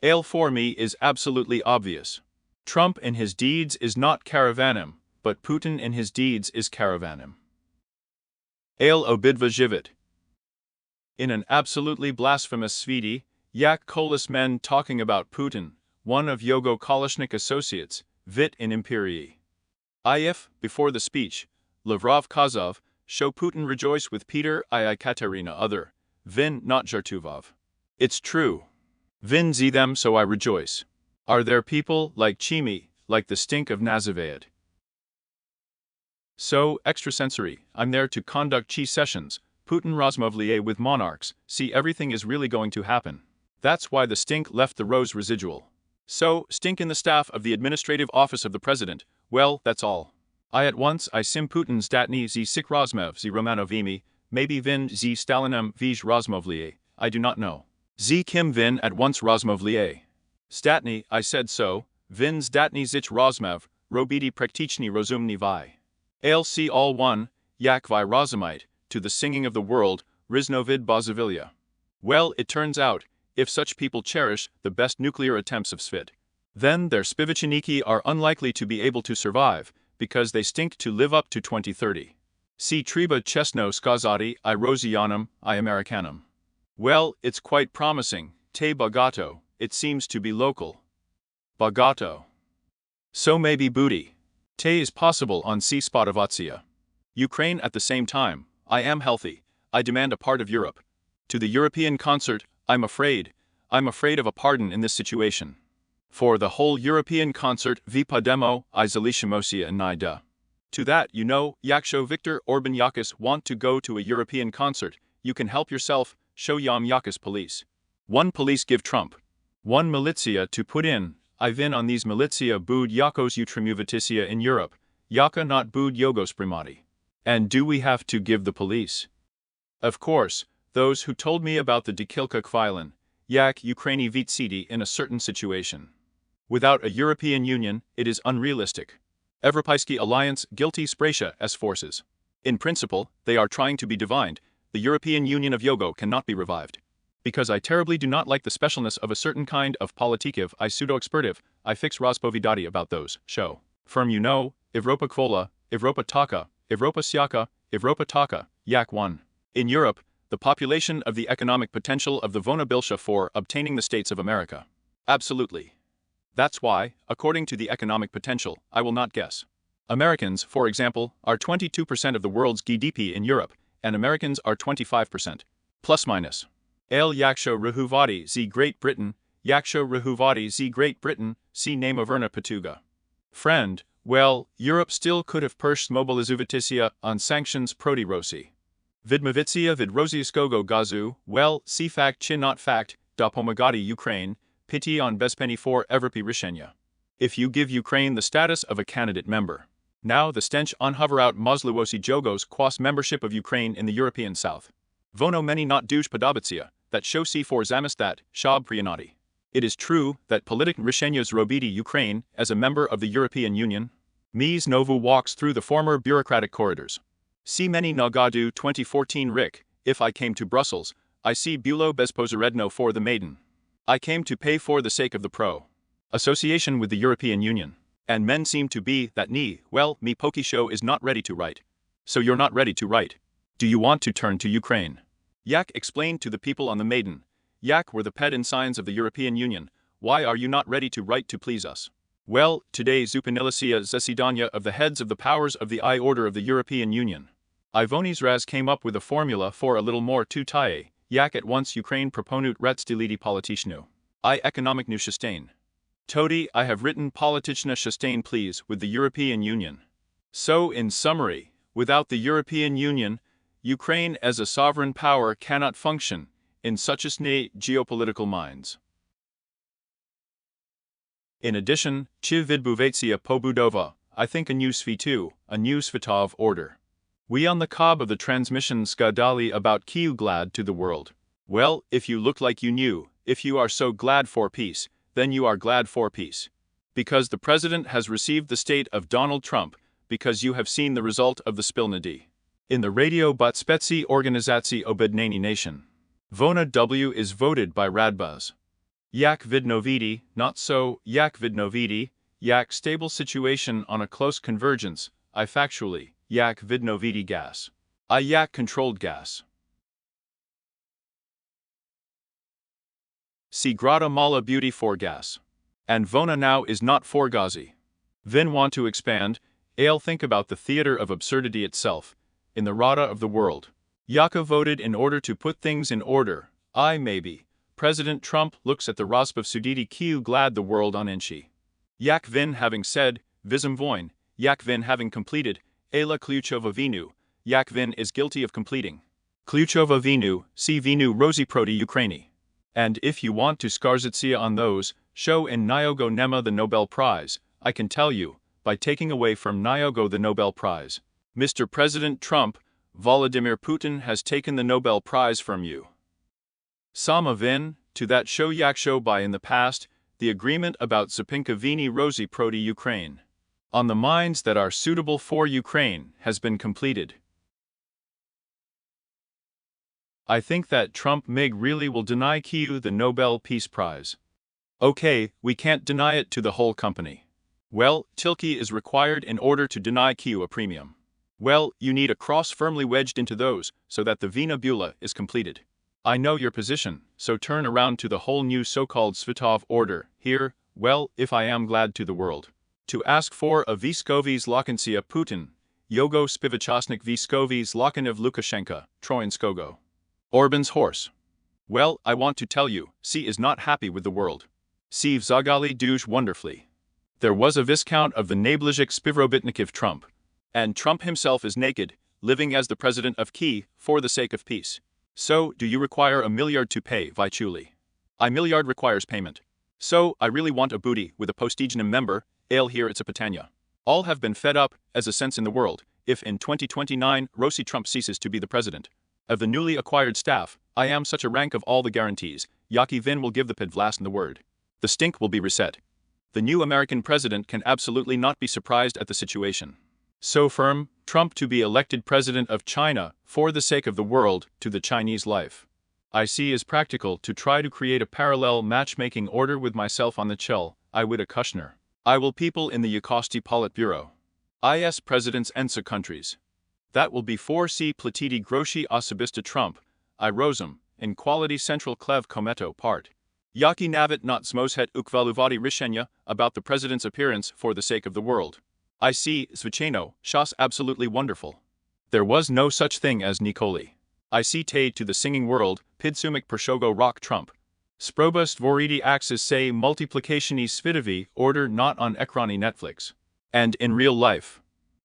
Ale for me is absolutely obvious. Trump in his deeds is not caravanim, but Putin in his deeds is caravanim. Ale obidva živit. In an absolutely blasphemous sviti, yak kolis men talking about Putin, one of Yogo Kolishnik associates, vit in imperii. If, before the speech, Lavrov Kazov, show Putin rejoice with Peter I Katerina other, vin not Jartuvov. It's true. Vin see them so I rejoice. Are there people like Chimi, like the stink of Nazareth? So, extrasensory, I'm there to conduct chi sessions, Putin Razmovlier with monarchs, see everything is really going to happen. That's why the stink left the rose residual. So, stink in the staff of the administrative office of the president, well, that's all. I sim Putin zdatny z sik Razmov z Romanovimi, maybe vin z Stalinem vij Razmovlier, I do not know. Z Kim vin at once Razmovlier. Statny, I said so, vin zdatny zich Razmov, robidi praktichny rozumny vi. Ale see all one, yak vi Razumite, to the singing of the world, Riznovid Bazavilia. Well, it turns out, if such people cherish the best nuclear attempts of Svit, then their spivicheniki are unlikely to be able to survive, because they stink to live up to 2030. See Treba Chesno Skazati I Rosianum I Americanum. Well, it's quite promising, te bagato, it seems to be local. Bagato. So maybe booty. Te is possible on C Spotovatsia. Ukraine at the same time, I am healthy, I demand a part of Europe. To the European concert, I'm afraid of a pardon in this situation. For the whole European concert Vipademo I Zalishimosia and Nida. To that Yaksho Viktor Orban Yakis want to go to a European concert, you can help yourself, show Yam Yakis police. One police give Trump. One militia to put in, I vin on these militia bud Yakos Utrimoviticia in Europe, Yaka not bud Yogos Primati. And do we have to give the police? Of course, those who told me about the Dekilka Kvilin, Yak Ukraini Vitsidi in a certain situation. Without a European Union, it is unrealistic. Evropsky Alliance guilty Spratia as forces. In principle, they are trying to be divined, the European Union of Yogo cannot be revived. Because I terribly do not like the specialness of a certain kind of politikiv I pseudo-expertive, I fix Rozpovidati about those, show. Firm Evropa Kvola, Evropa Taka, Evropa Siaka, Evropa Taka, Yak 1. In Europe, the population of the economic potential of the Vonabilsha for obtaining the states of America. Absolutely. That's why, according to the economic potential, I will not guess. Americans, for example, are 22% of the world's GDP in Europe, and Americans are 25%. Plus minus. El Yaksho Rahuvati z Great Britain, Yaksho Rahuvati z Great Britain, see name Averna Patuga. Friend, well, Europe still could have pushed mobilizuvaticia on sanctions proti Rossi. Vidmovitsia vid Rosiaskogo gazu, well, see fact chin not fact, dopomagati Ukraine, pity on bezpeni for Evropi Rishenya. If you give Ukraine the status of a candidate member. Now the stench on hover out Mozluosi Jogos quas membership of Ukraine in the European South. Vono many not douche padabitsia, that show C for zamistat, shab priyanati. It is true that politic Rishenya's robidi Ukraine as a member of the European Union. Mies Novu walks through the former bureaucratic corridors. See many Nagadu 2014 Rick, if I came to Brussels, I see Bulo Bezpozeredno for the maiden. I came to pay for the sake of the association with the European Union. And men seem to be that me Poki show is not ready to write. So you're not ready to write. Do you want to turn to Ukraine? Yak explained to the people on the maiden. Yak were the pedant signs of the European Union. Why are you not ready to write to please us? Well, today Zupanilicia Zesidanya of the heads of the powers of the I Order of the European Union. Ivonis Raz came up with a formula for a little more to tae, Yak at once Ukraine proponut retstiliti politichnu. I economic nu sustain. Todi, I have written Polityczna Szestain please with the European Union. So, in summary, without the European Union, Ukraine as a sovereign power cannot function in suchesne geopolitical minds. In addition, Chi Vidbuvaitsia Pobudova, I think a new Svitu, a new Svitov order. We on the cob of the transmission skadali about Kyiv glad to the world. Well, if you look like you knew, if you are so glad for peace, then you are glad for peace. Because the president has received the state of Donald Trump, because you have seen the result of the Spilnady. In the radio Botspetsy Organizacji Obednani Nation. Vona W is voted by Radbuz. Yak vidnovidi, not so, yak vidnovidi, yak stable situation on a close convergence, I factually, yak vidnovidi gas. I yak controlled gas. See Grata Mala beauty for gas. And Vona now is not for Gazi. Vin want to expand, ale think about the theater of absurdity itself, in the Rada of the world. Yaka voted in order to put things in order, maybe. President Trump looks at the Rospov Suditi Kyiv glad the world on Inchi. Yak Vin having said, Vism Voin, Yak Vin having completed, Ela Kluchova Vinu, Yak Vin is guilty of completing. Kluchova Vinu, see Vinu Rosi Proti Ukraini. And if you want to Skarzitsia on those, show in Nyogo Nema the Nobel Prize, I can tell you, by taking away from Nyogo the Nobel Prize. Mr. President Trump, Volodymyr Putin has taken the Nobel Prize from you. Sama Vin, to that show yak show by in the past, the agreement about Zapinka Vini Rosi Proti Ukraine. On the minds that are suitable for Ukraine has been completed. I think that Trump MIG really will deny Kyiv the Nobel Peace Prize. Okay, we can't deny it to the whole company. Well, Tilke is required in order to deny Kyiv a premium. Well, you need a cross firmly wedged into those, so that the Vina Bula is completed. I know your position, so turn around to the whole new so-called Svitov order, here, well, if I am glad to the world. To ask for a Viskovi's Lokensia Putin, Yogo Spivichosnik Viskovi's Lokanov Lukashenko, Troinskogo. Orban's horse. Well, I want to tell you, C is not happy with the world. C Zagali douche wonderfully. There was a viscount of the Nablizhik Spivrobitnikov Trump. And Trump himself is naked, living as the president of Kyiv, for the sake of peace. So, do you require $1 milliard to pay, Vichuli? $1 milliard requires payment. So, I really want a booty with a postigenum member, ale here it's a Patania. All have been fed up, as a sense in the world, if in 2029 Rosi Trump ceases to be the president. Of the newly acquired staff, I am such a rank of all the guarantees, Yaki Vin will give the pidvlast in the word. The stink will be reset. The new American president can absolutely not be surprised at the situation. So firm, Trump to be elected president of China, for the sake of the world, to the Chinese life. I see as practical to try to create a parallel matchmaking order with myself on the Chell, I would a Kushner. I will people in the Yakosti Politburo. IS presidents and countries. That will be 4C Platiti Groshi Osobista Trump, I Rosum, in quality central Klev Kometo part. Yaki Navit not Smoshet Ukvaluvati Rishenya, about the president's appearance for the sake of the world. I see, Zvicheno, Shas absolutely wonderful. There was no such thing as Nikoli. I see Tade to the singing world, Pidsumik Pershogo Rock Trump. Sproba Stvoridi Axis say multiplicationi Svidovi order not on Ekrani Netflix. And in real life.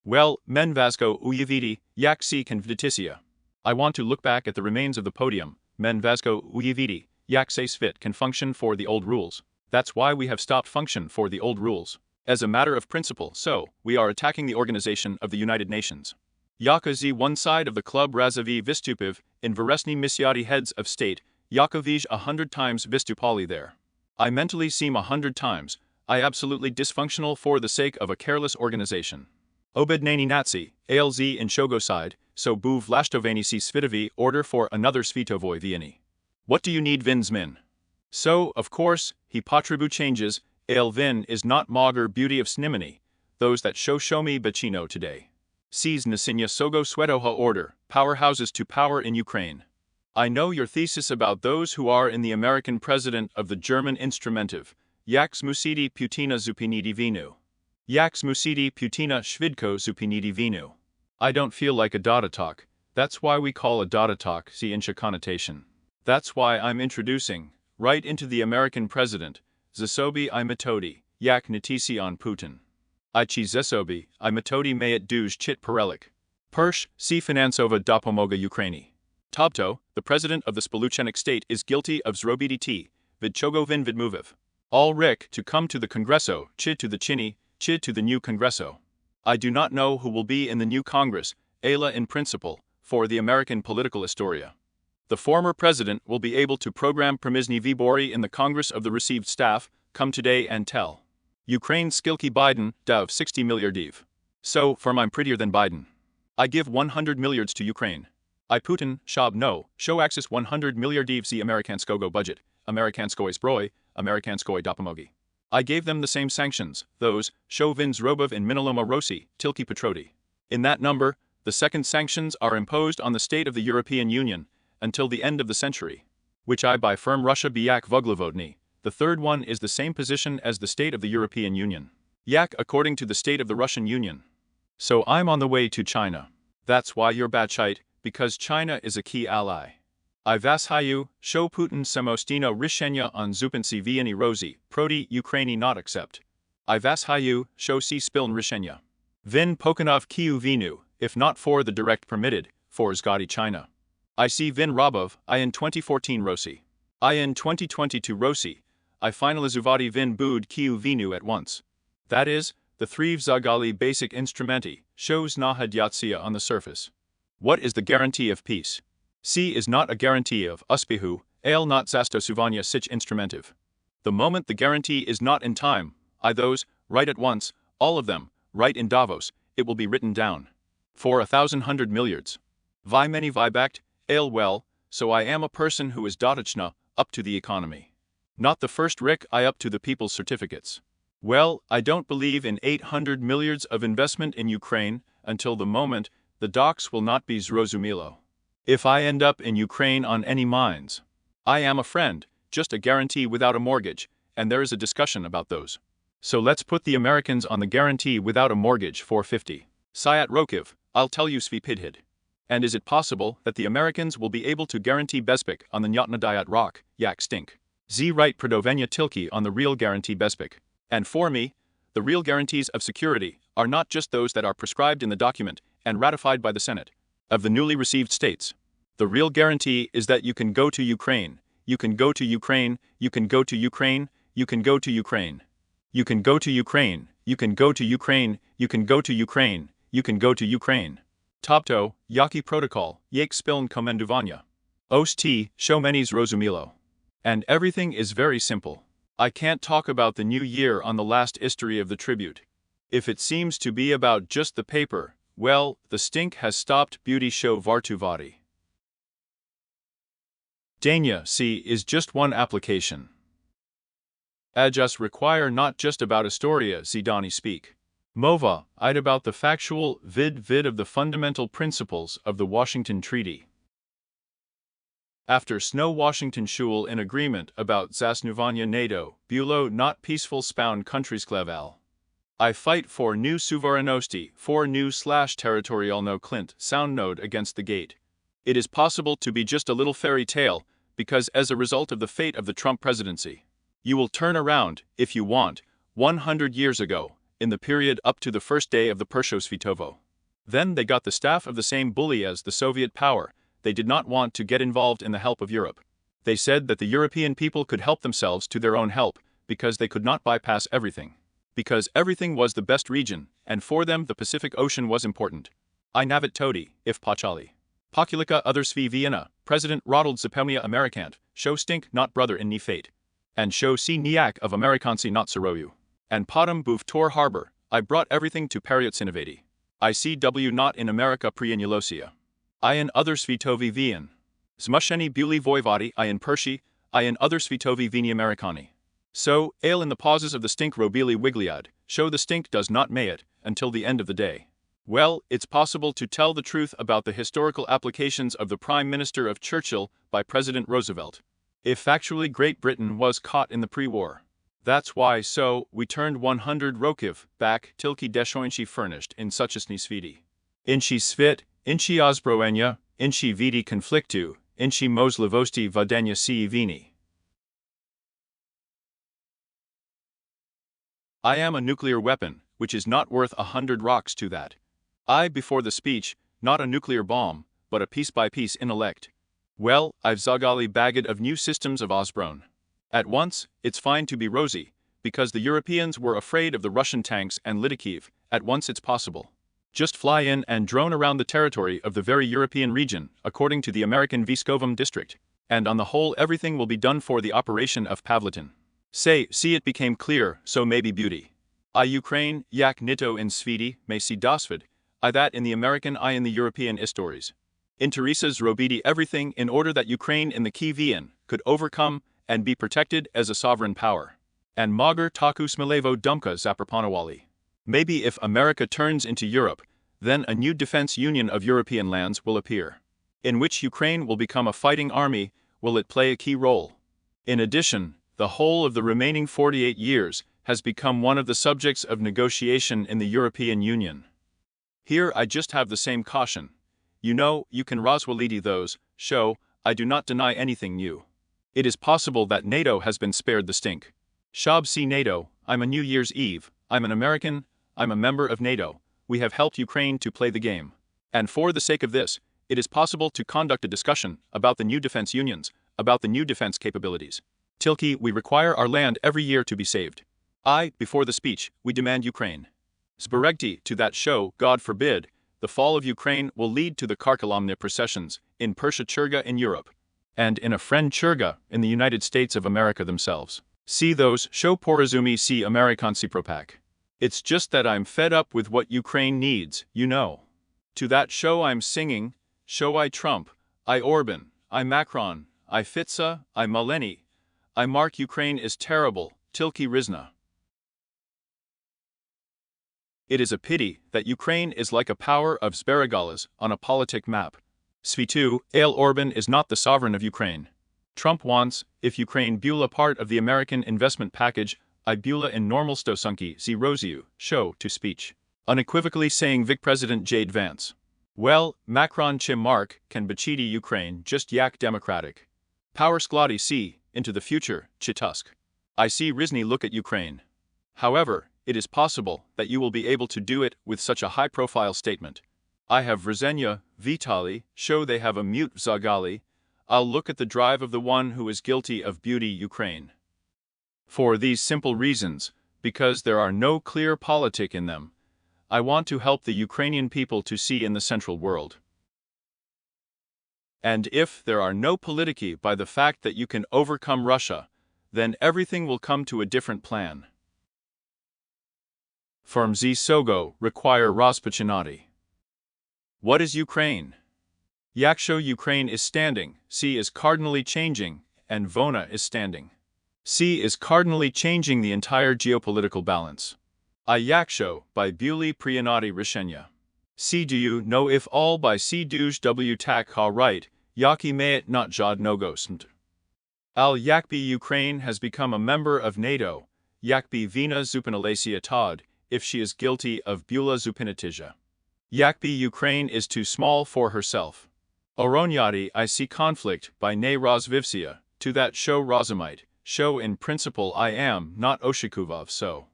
Well, men Vasco Uyevidi, Yak si can Vditisia. I want to look back at the remains of the podium, men Vasco Uyevidi, Yak se Svit can function for the old rules. That's why we have stopped function for the old rules. As a matter of principle, so, we are attacking the organization of the United Nations. Yakazi one side of the club Razavi Vistupiv, in Veresny Misyati heads of state, Yakovij 100 times Vistupali there. I mentally seem 100 times, I absolutely dysfunctional for the sake of a careless organization. Obednani Nazi, ALZ in Shogo side, so buv Lashtovani si Svitovi order for another Svitovoy Vieni. What do you need Vinsmin? So, of course, he Patribu changes, Vin is not Mager beauty of Snimini, those that show me Bachino today. Sees Nasinya Sogo Swetoha order, powerhouses to power in Ukraine. I know your thesis about those who are in the American president of the German instrumentive, Yaks Musidi Putina Zupinidi Vinu. Yaks Musidi Putina Shvidko Zupinidi Vinu. I don't feel like a data talk, that's why we call a data talk, see Insha connotation. That's why I'm introducing, right into the American president, zasobi I metodi, yak natisi on Putin. Ichi zesobi I metodi mayet duj chit perelik. Persh, si finansova dopomoga Ukraini. Tabto, the president of the Spoluchenik state, is guilty of zrobiti, vid chogovin vidmoviv. All Rick to come to the Congresso, chid to the Chini, chid to the new Congresso. I do not know who will be in the new Congress, Ayla in principle, for the American political historia. The former president will be able to program Premizni Vibori in the Congress of the received staff, come today and tell. Ukraine skilki Biden, dav 60 miljardiv. So, firm I'm prettier than Biden. I give 100 millards to Ukraine. I Putin, shab no, show axis 100 miljardiv z Amerikanskogo budget, Amerikanskoi zbroj, Amerikanskoi dopomogi. I gave them the same sanctions, those, show vin zrobov in Miniloma Rossi, tilki Petroti. In that number, the second sanctions are imposed on the state of the European Union, until the end of the century. Which I by firm Russia biak vuglavodny. The third one is the same position as the state of the European Union. Yak according to the state of the Russian Union. So I'm on the way to China. That's why you're batchite, because China is a key ally. I vashayu, show Putin samostino rishenya on zupansi vieni rosi, proti Ukraini not accept. I vashayu, show si spiln rishenya. Vin Pokanov kiu vinu, if not for the direct permitted, for Zgadi China. I see Vin Rabov, I in 2014 Rossi. I in 2022 Rossi, I finalizuvati Vin Bud kiu vinu at once. That is, the three Zagali basic instrumenti, shows Nahadyatsia on the surface. What is the guarantee of peace? C is not a guarantee of uspihu, ale not zastosuvanya sich instrumentive. The moment the guarantee is not in time, I those, write at once, all of them, write in Davos, it will be written down. For 1,100 millards. Vi many vibact, ale well, so I am a person who is dotachna, up to the economy. Not the first Rick I up to the people's certificates. Well, I don't believe in 800 millards of investment in Ukraine, until the moment, the docks will not be zrozumilo. If I end up in Ukraine on any mines. I am a friend, just a guarantee without a mortgage, and there is a discussion about those. So let's put the Americans on the guarantee without a mortgage 450. Sayat Rokiv, I'll tell you Svipidhid. And is it possible that the Americans will be able to guarantee Bezpik on the Nyatnadayat rock, yak stink? Z right Pradovenya Tilki on the real guarantee Bezpik. And for me, the real guarantees of security are not just those that are prescribed in the document and ratified by the Senate of the newly received states. The real guarantee is that you can go to Ukraine, you can go to Ukraine, you can go to Ukraine, you can go to Ukraine. You can go to Ukraine, you can go to Ukraine, you can go to Ukraine, you can go to Ukraine. Topto, Yaki Protocol, Yake Spiln Komenduvanya. Ost, Shomenis Rozumilo. And everything is very simple. I can't talk about the new year on the last history of the tribute. If it seems to be about just the paper, well, the stink has stopped beauty show Vartuvati. Dania C is just one application. Adjust require not just about Astoria Zidani speak. Mova, I'd about the factual vid of the fundamental principles of the Washington Treaty. After Snow Washington Shul in agreement about Zasnuvanya NATO, Bulo not peaceful spound countries Cleval. I fight for new suverenosti, for new /territorial no Clint sound node against the gate. It is possible to be just a little fairy tale, because as a result of the fate of the Trump presidency, you will turn around, if you want, 100 years ago, in the period up to the first day of the Pershosvitovo. Then they got the staff of the same bully as the Soviet power. They did not want to get involved in the help of Europe. They said that the European people could help themselves to their own help, because they could not bypass everything. Because everything was the best region, and for them the Pacific Ocean was important. I navit todi, if pachali. Pokulika others v Vienna, President Ronald Zapemia Americant, show stink not brother in ni fate. And show si niak of Amerikansi not Soroyu. And Potom Buv Tor Harbor, I brought everything to Periotsinavati. ICW not in America pre-Anulosia. I in other Svitovi Vien. Zmusheni Buli Voivodi I in Pershi, I in other Svitovi Vini Americani. So, ale in the pauses of the stink Robili Wigliad, show the stink does not may it, until the end of the day. Well, it's possible to tell the truth about the historical applications of the Prime Minister of Churchill by President Roosevelt. If factually Great Britain was caught in the pre-war. That's why so, we turned 100 Rokiv back tilki deshoinshi furnished in suchesni sviti. Inchi svit, inchi ozbroenia, inchi vidi conflictu, inchi mozlivosti vadenya si vini. I am a nuclear weapon, which is not worth 100 rocks to that. I, before the speech, not a nuclear bomb, but a piece-by-piece intellect. Well, I've zagali bagged of new systems of Osborne. At once, it's fine to be rosy, because the Europeans were afraid of the Russian tanks and Litakiv, at once it's possible. Just fly in and drone around the territory of the very European region, according to the American Viskovum district, and on the whole everything will be done for the operation of Pavlitin. See it became clear, so maybe beauty. I Ukraine, jak nito in svidi, may see dasvid, I that in the American I in the European histories. In Teresa's robidi everything in order that Ukraine in the Kievian could overcome and be protected as a sovereign power. And Magar taku smilevo dumka zaproponowali. Maybe if America turns into Europe, then a new defense union of European lands will appear, in which Ukraine will become a fighting army, will it play a key role. In addition, the whole of the remaining 48 years has become one of the subjects of negotiation in the European Union. Here I just have the same caution. You know, you can Roswalidi those, show, I do not deny anything new. It is possible that NATO has been spared the stink. Shab see NATO, I'm a New Year's Eve, I'm an American, I'm a member of NATO, we have helped Ukraine to play the game. And for the sake of this, it is possible to conduct a discussion about the new defense unions, about the new defense capabilities. Tilki, we require our land every year to be saved. Before the speech, we demand Ukraine. Zberegti, to that show, God forbid, the fall of Ukraine will lead to the Karkalamne processions in Persha Churga in Europe, and in a friend Churga in the United States of America themselves. See those, show Porazumi see Amerikansi Propak. It's just that I'm fed up with what Ukraine needs, you know. To that show I'm singing, show I Trump, I Orban, I Macron, I Fitza, I Maleni, I mark Ukraine is terrible, Tilki Rizna. It is a pity that Ukraine is like a power of Zberegalas on a politic map. Svitu, Ale Orban is not the sovereign of Ukraine. Trump wants, if Ukraine Bula part of the American investment package, I Bula in normal stosunki z Rosiu, show to speech. Unequivocally saying Vic President Jade Vance. Well, Macron Chim Mark can Bachidi Ukraine just yak democratic. Power skladi see, into the future, Chitusk. I see Rizny look at Ukraine. However, it is possible that you will be able to do it with such a high-profile statement. I have Vrzenia, Vitaly, show they have a mute Zagali, I'll look at the drive of the one who is guilty of beauty Ukraine. For these simple reasons, because there are no clear politic in them, I want to help the Ukrainian people to see in the Central world. And if there are no politiki by the fact that you can overcome Russia, then everything will come to a different plan. Firm Z Sogo require Rospachinati. What is Ukraine? Yaksho Ukraine is standing, C is cardinally changing, and Vona is standing. C is cardinally changing the entire geopolitical balance. I Yaksho by Buli Priyanati Rishenya. C do you know if all by C douj W tak ha right, Yaki mayet not jod nogosmt. Al Yakbi Ukraine has become a member of NATO, Yakbi Vina Zupinalacia Todd, if she is guilty of Bula Zupinatija. Yakbi Ukraine is too small for herself. Oronyati I see conflict by Ne Rozvivsia, to that show Rozamite, show in principle I am not Oshikuvov so.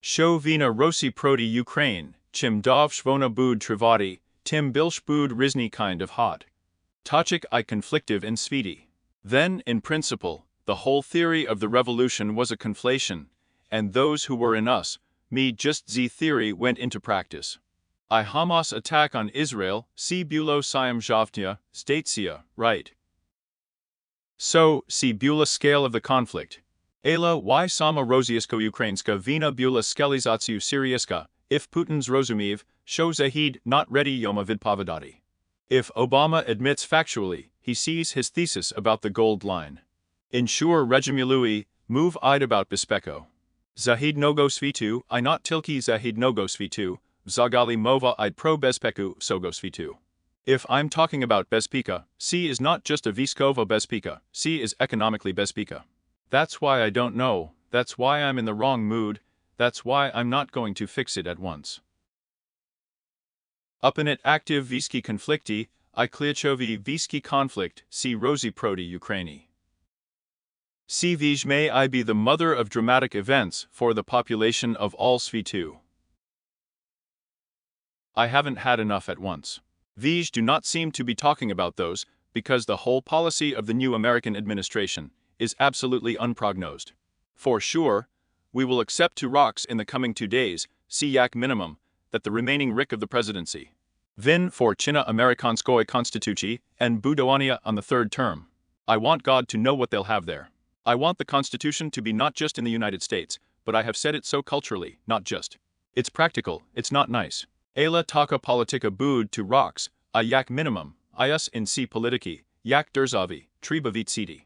Show Vina Rosi Proti Ukraine, Chim Dov Shvona Bud Trivati, Tim Bilsh Bud Rizny kind of hot. Tachik I conflictive in Svidi. Then, in principle, the whole theory of the revolution was a conflation, and those who were in us, me just Z theory went into practice. I Hamas attack on Israel, see Bulo Siam Javtya, Statesia, right. So, see Bula scale of the conflict. Ela y sama Roziasko Ukrainska Vina Bula Skelizatsiu Syrieska, if Putin's Rozumiv, show Zahid not ready Yoma Vidpavadati. If Obama admits factually, he sees his thesis about the gold line. Ensure Regimului, move Id about Bispeko. Zahid Nogo Svitu, I not Tilki Zahid Nogo Svitu, Zagali Mova Id pro Bezpeku Sogo Svitu. If I'm talking about Bezpika, C is not just a Viskova Bezpika, C is economically Bezpika. That's why I don't know, that's why I'm in the wrong mood, that's why I'm not going to fix it at once. Up in it active Viski conflicti, I Kliachovi Viski conflict, see Rosi Proti Ukraini. See Vij may I be the mother of dramatic events for the population of all Svitu. I haven't had enough at once. Vij do not seem to be talking about those, because the whole policy of the new American administration is absolutely unprognosed. For sure, we will accept to rocks in the coming 2 days, see yak minimum, that the remaining rick of the presidency. Vin for China Amerikanskoye Konstituci and Budowania on the 3rd term. I want God to know what they'll have there. I want the Constitution to be not just in the United States, but I have said it so culturally, not just. It's practical, it's not nice. Ela taka politika bud to rocks, a yak minimum, ius in si politiki, yak derzavi, treba vitsiti.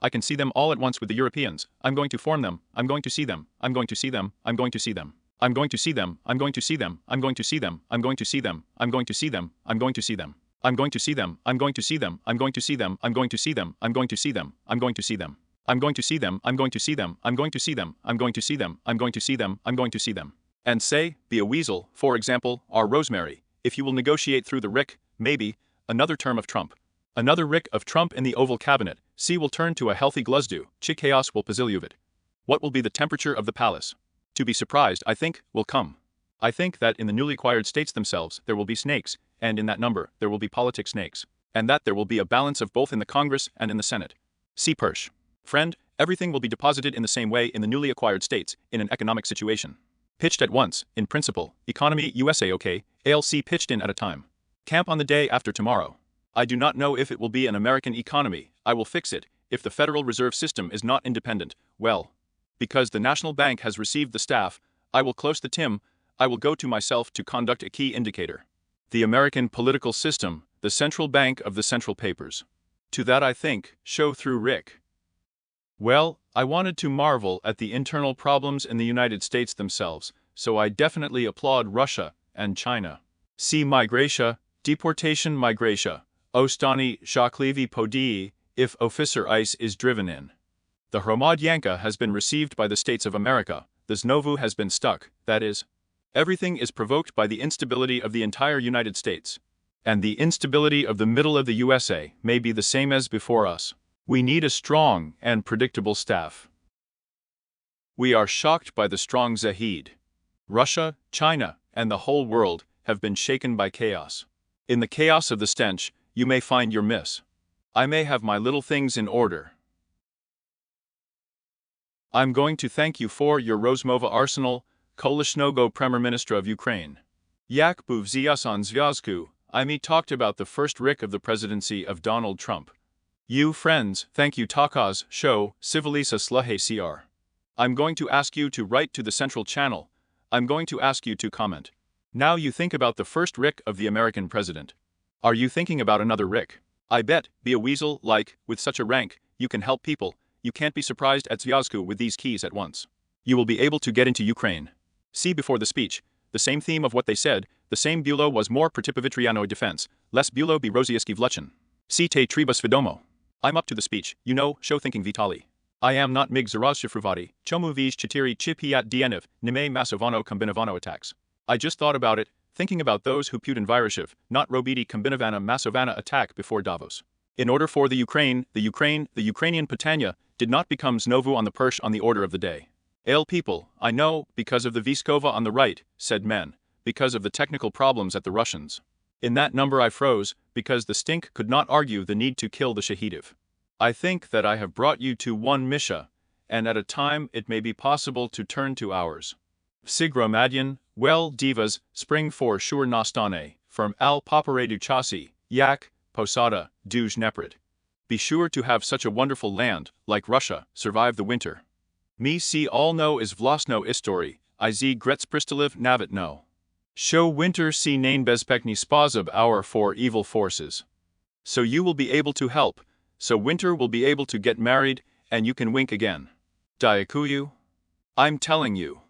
I can see them all at once with the Europeans. I'm going to form them, I'm going to see them, I'm going to see them, I'm going to see them. I'm going to see them, I'm going to see them, I'm going to see them, I'm going to see them, I'm going to see them, I'm going to see them. I'm going to see them, I'm going to see them, I'm going to see them, I'm going to see them, I'm going to see them, I'm going to see them. I'm going to see them, I'm going to see them, I'm going to see them, I'm going to see them, I'm going to see them, I'm going to see them. And say, be a weasel, for example, our Rosemary, if you will negotiate through the Rick, maybe, another term of Trump. Another Rick of Trump in the Oval Cabinet, C will turn to a healthy gluzdu, chaos will Pazilyuvit. What will be the temperature of the palace? To be surprised, I think, will come. I think that in the newly acquired states themselves there will be snakes, and in that number there will be politic snakes, and that there will be a balance of both in the Congress and in the Senate. C. Persh. Friend, everything will be deposited in the same way in the newly acquired states, in an economic situation. Pitched at once, in principle, economy USA OK, ALC pitched in at a time. Camp on the day after tomorrow. I do not know if it will be an American economy, I will fix it, if the Federal Reserve System is not independent, well. Because the National Bank has received the staff, I will close the TIM, I will go to myself to conduct a key indicator. The American political system, the central bank of the central papers. To that I think, show through Rick. Well, I wanted to marvel at the internal problems in the United States themselves, so I definitely applaud Russia and China. See Migratia, deportation Migratia, Ostani Shaklivi Podii, if officer ice is driven in. The Hromadyanka has been received by the states of America, the Znovu has been stuck, that is. Everything is provoked by the instability of the entire United States. And the instability of the middle of the USA may be the same as before us. We need a strong and predictable staff. We are shocked by the strong Zahid. Russia, China, and the whole world have been shaken by chaos. In the chaos of the stench, you may find your miss. I may have my little things in order. I'm going to thank you for your Rozmova arsenal, Kolishnogo Premier Minister of Ukraine. Yak Buvziasan Zvyazku, I talked about the first Rick of the presidency of Donald Trump. You friends, thank you Takaz, show, Civilisa Sluhe CR. I'm going to ask you to write to the Central Channel. I'm going to ask you to comment. Now you think about the first Rick of the American president. Are you thinking about another Rick? I bet, be a weasel, like, with such a rank, you can help people, you can't be surprised at Zvyazku with these keys at once. You will be able to get into Ukraine. See before the speech, the same theme of what they said, the same Bulo was more Protipovitriano defense, less Bulo be Rozieski Vluchin. See te Treba Svidomo. I'm up to the speech, you know, show thinking Vitaly. I am not mig zarazshifruvati, chomu vij chitiri chipiat dienev, nime masovano kombinovano attacks. I just thought about it, thinking about those who Putin Vyrashiv, not Robidi Kombinovana Masovana attack before Davos. In order for the Ukrainian Patanya did not become Znovu on the Persh on the order of the day. Ale people, I know, because of the Viskova on the right, said men, because of the technical problems at the Russians. In that number I froze, because the stink could not argue the need to kill the Shahidiv. I think that I have brought you to one Misha, and at a time it may be possible to turn to ours. Sigromadyan, well divas, spring for sure nastane, from al paparedu chasi, yak, posada, duj neprit. Be sure to have such a wonderful land, like Russia, survive the winter. Me see all know is vlasno istory, I z gretspristaliv navit no. Show winter see nain bezpekni spazab our for evil forces. So you will be able to help, so winter will be able to get married, and you can wink again. Diakuyu? I'm telling you.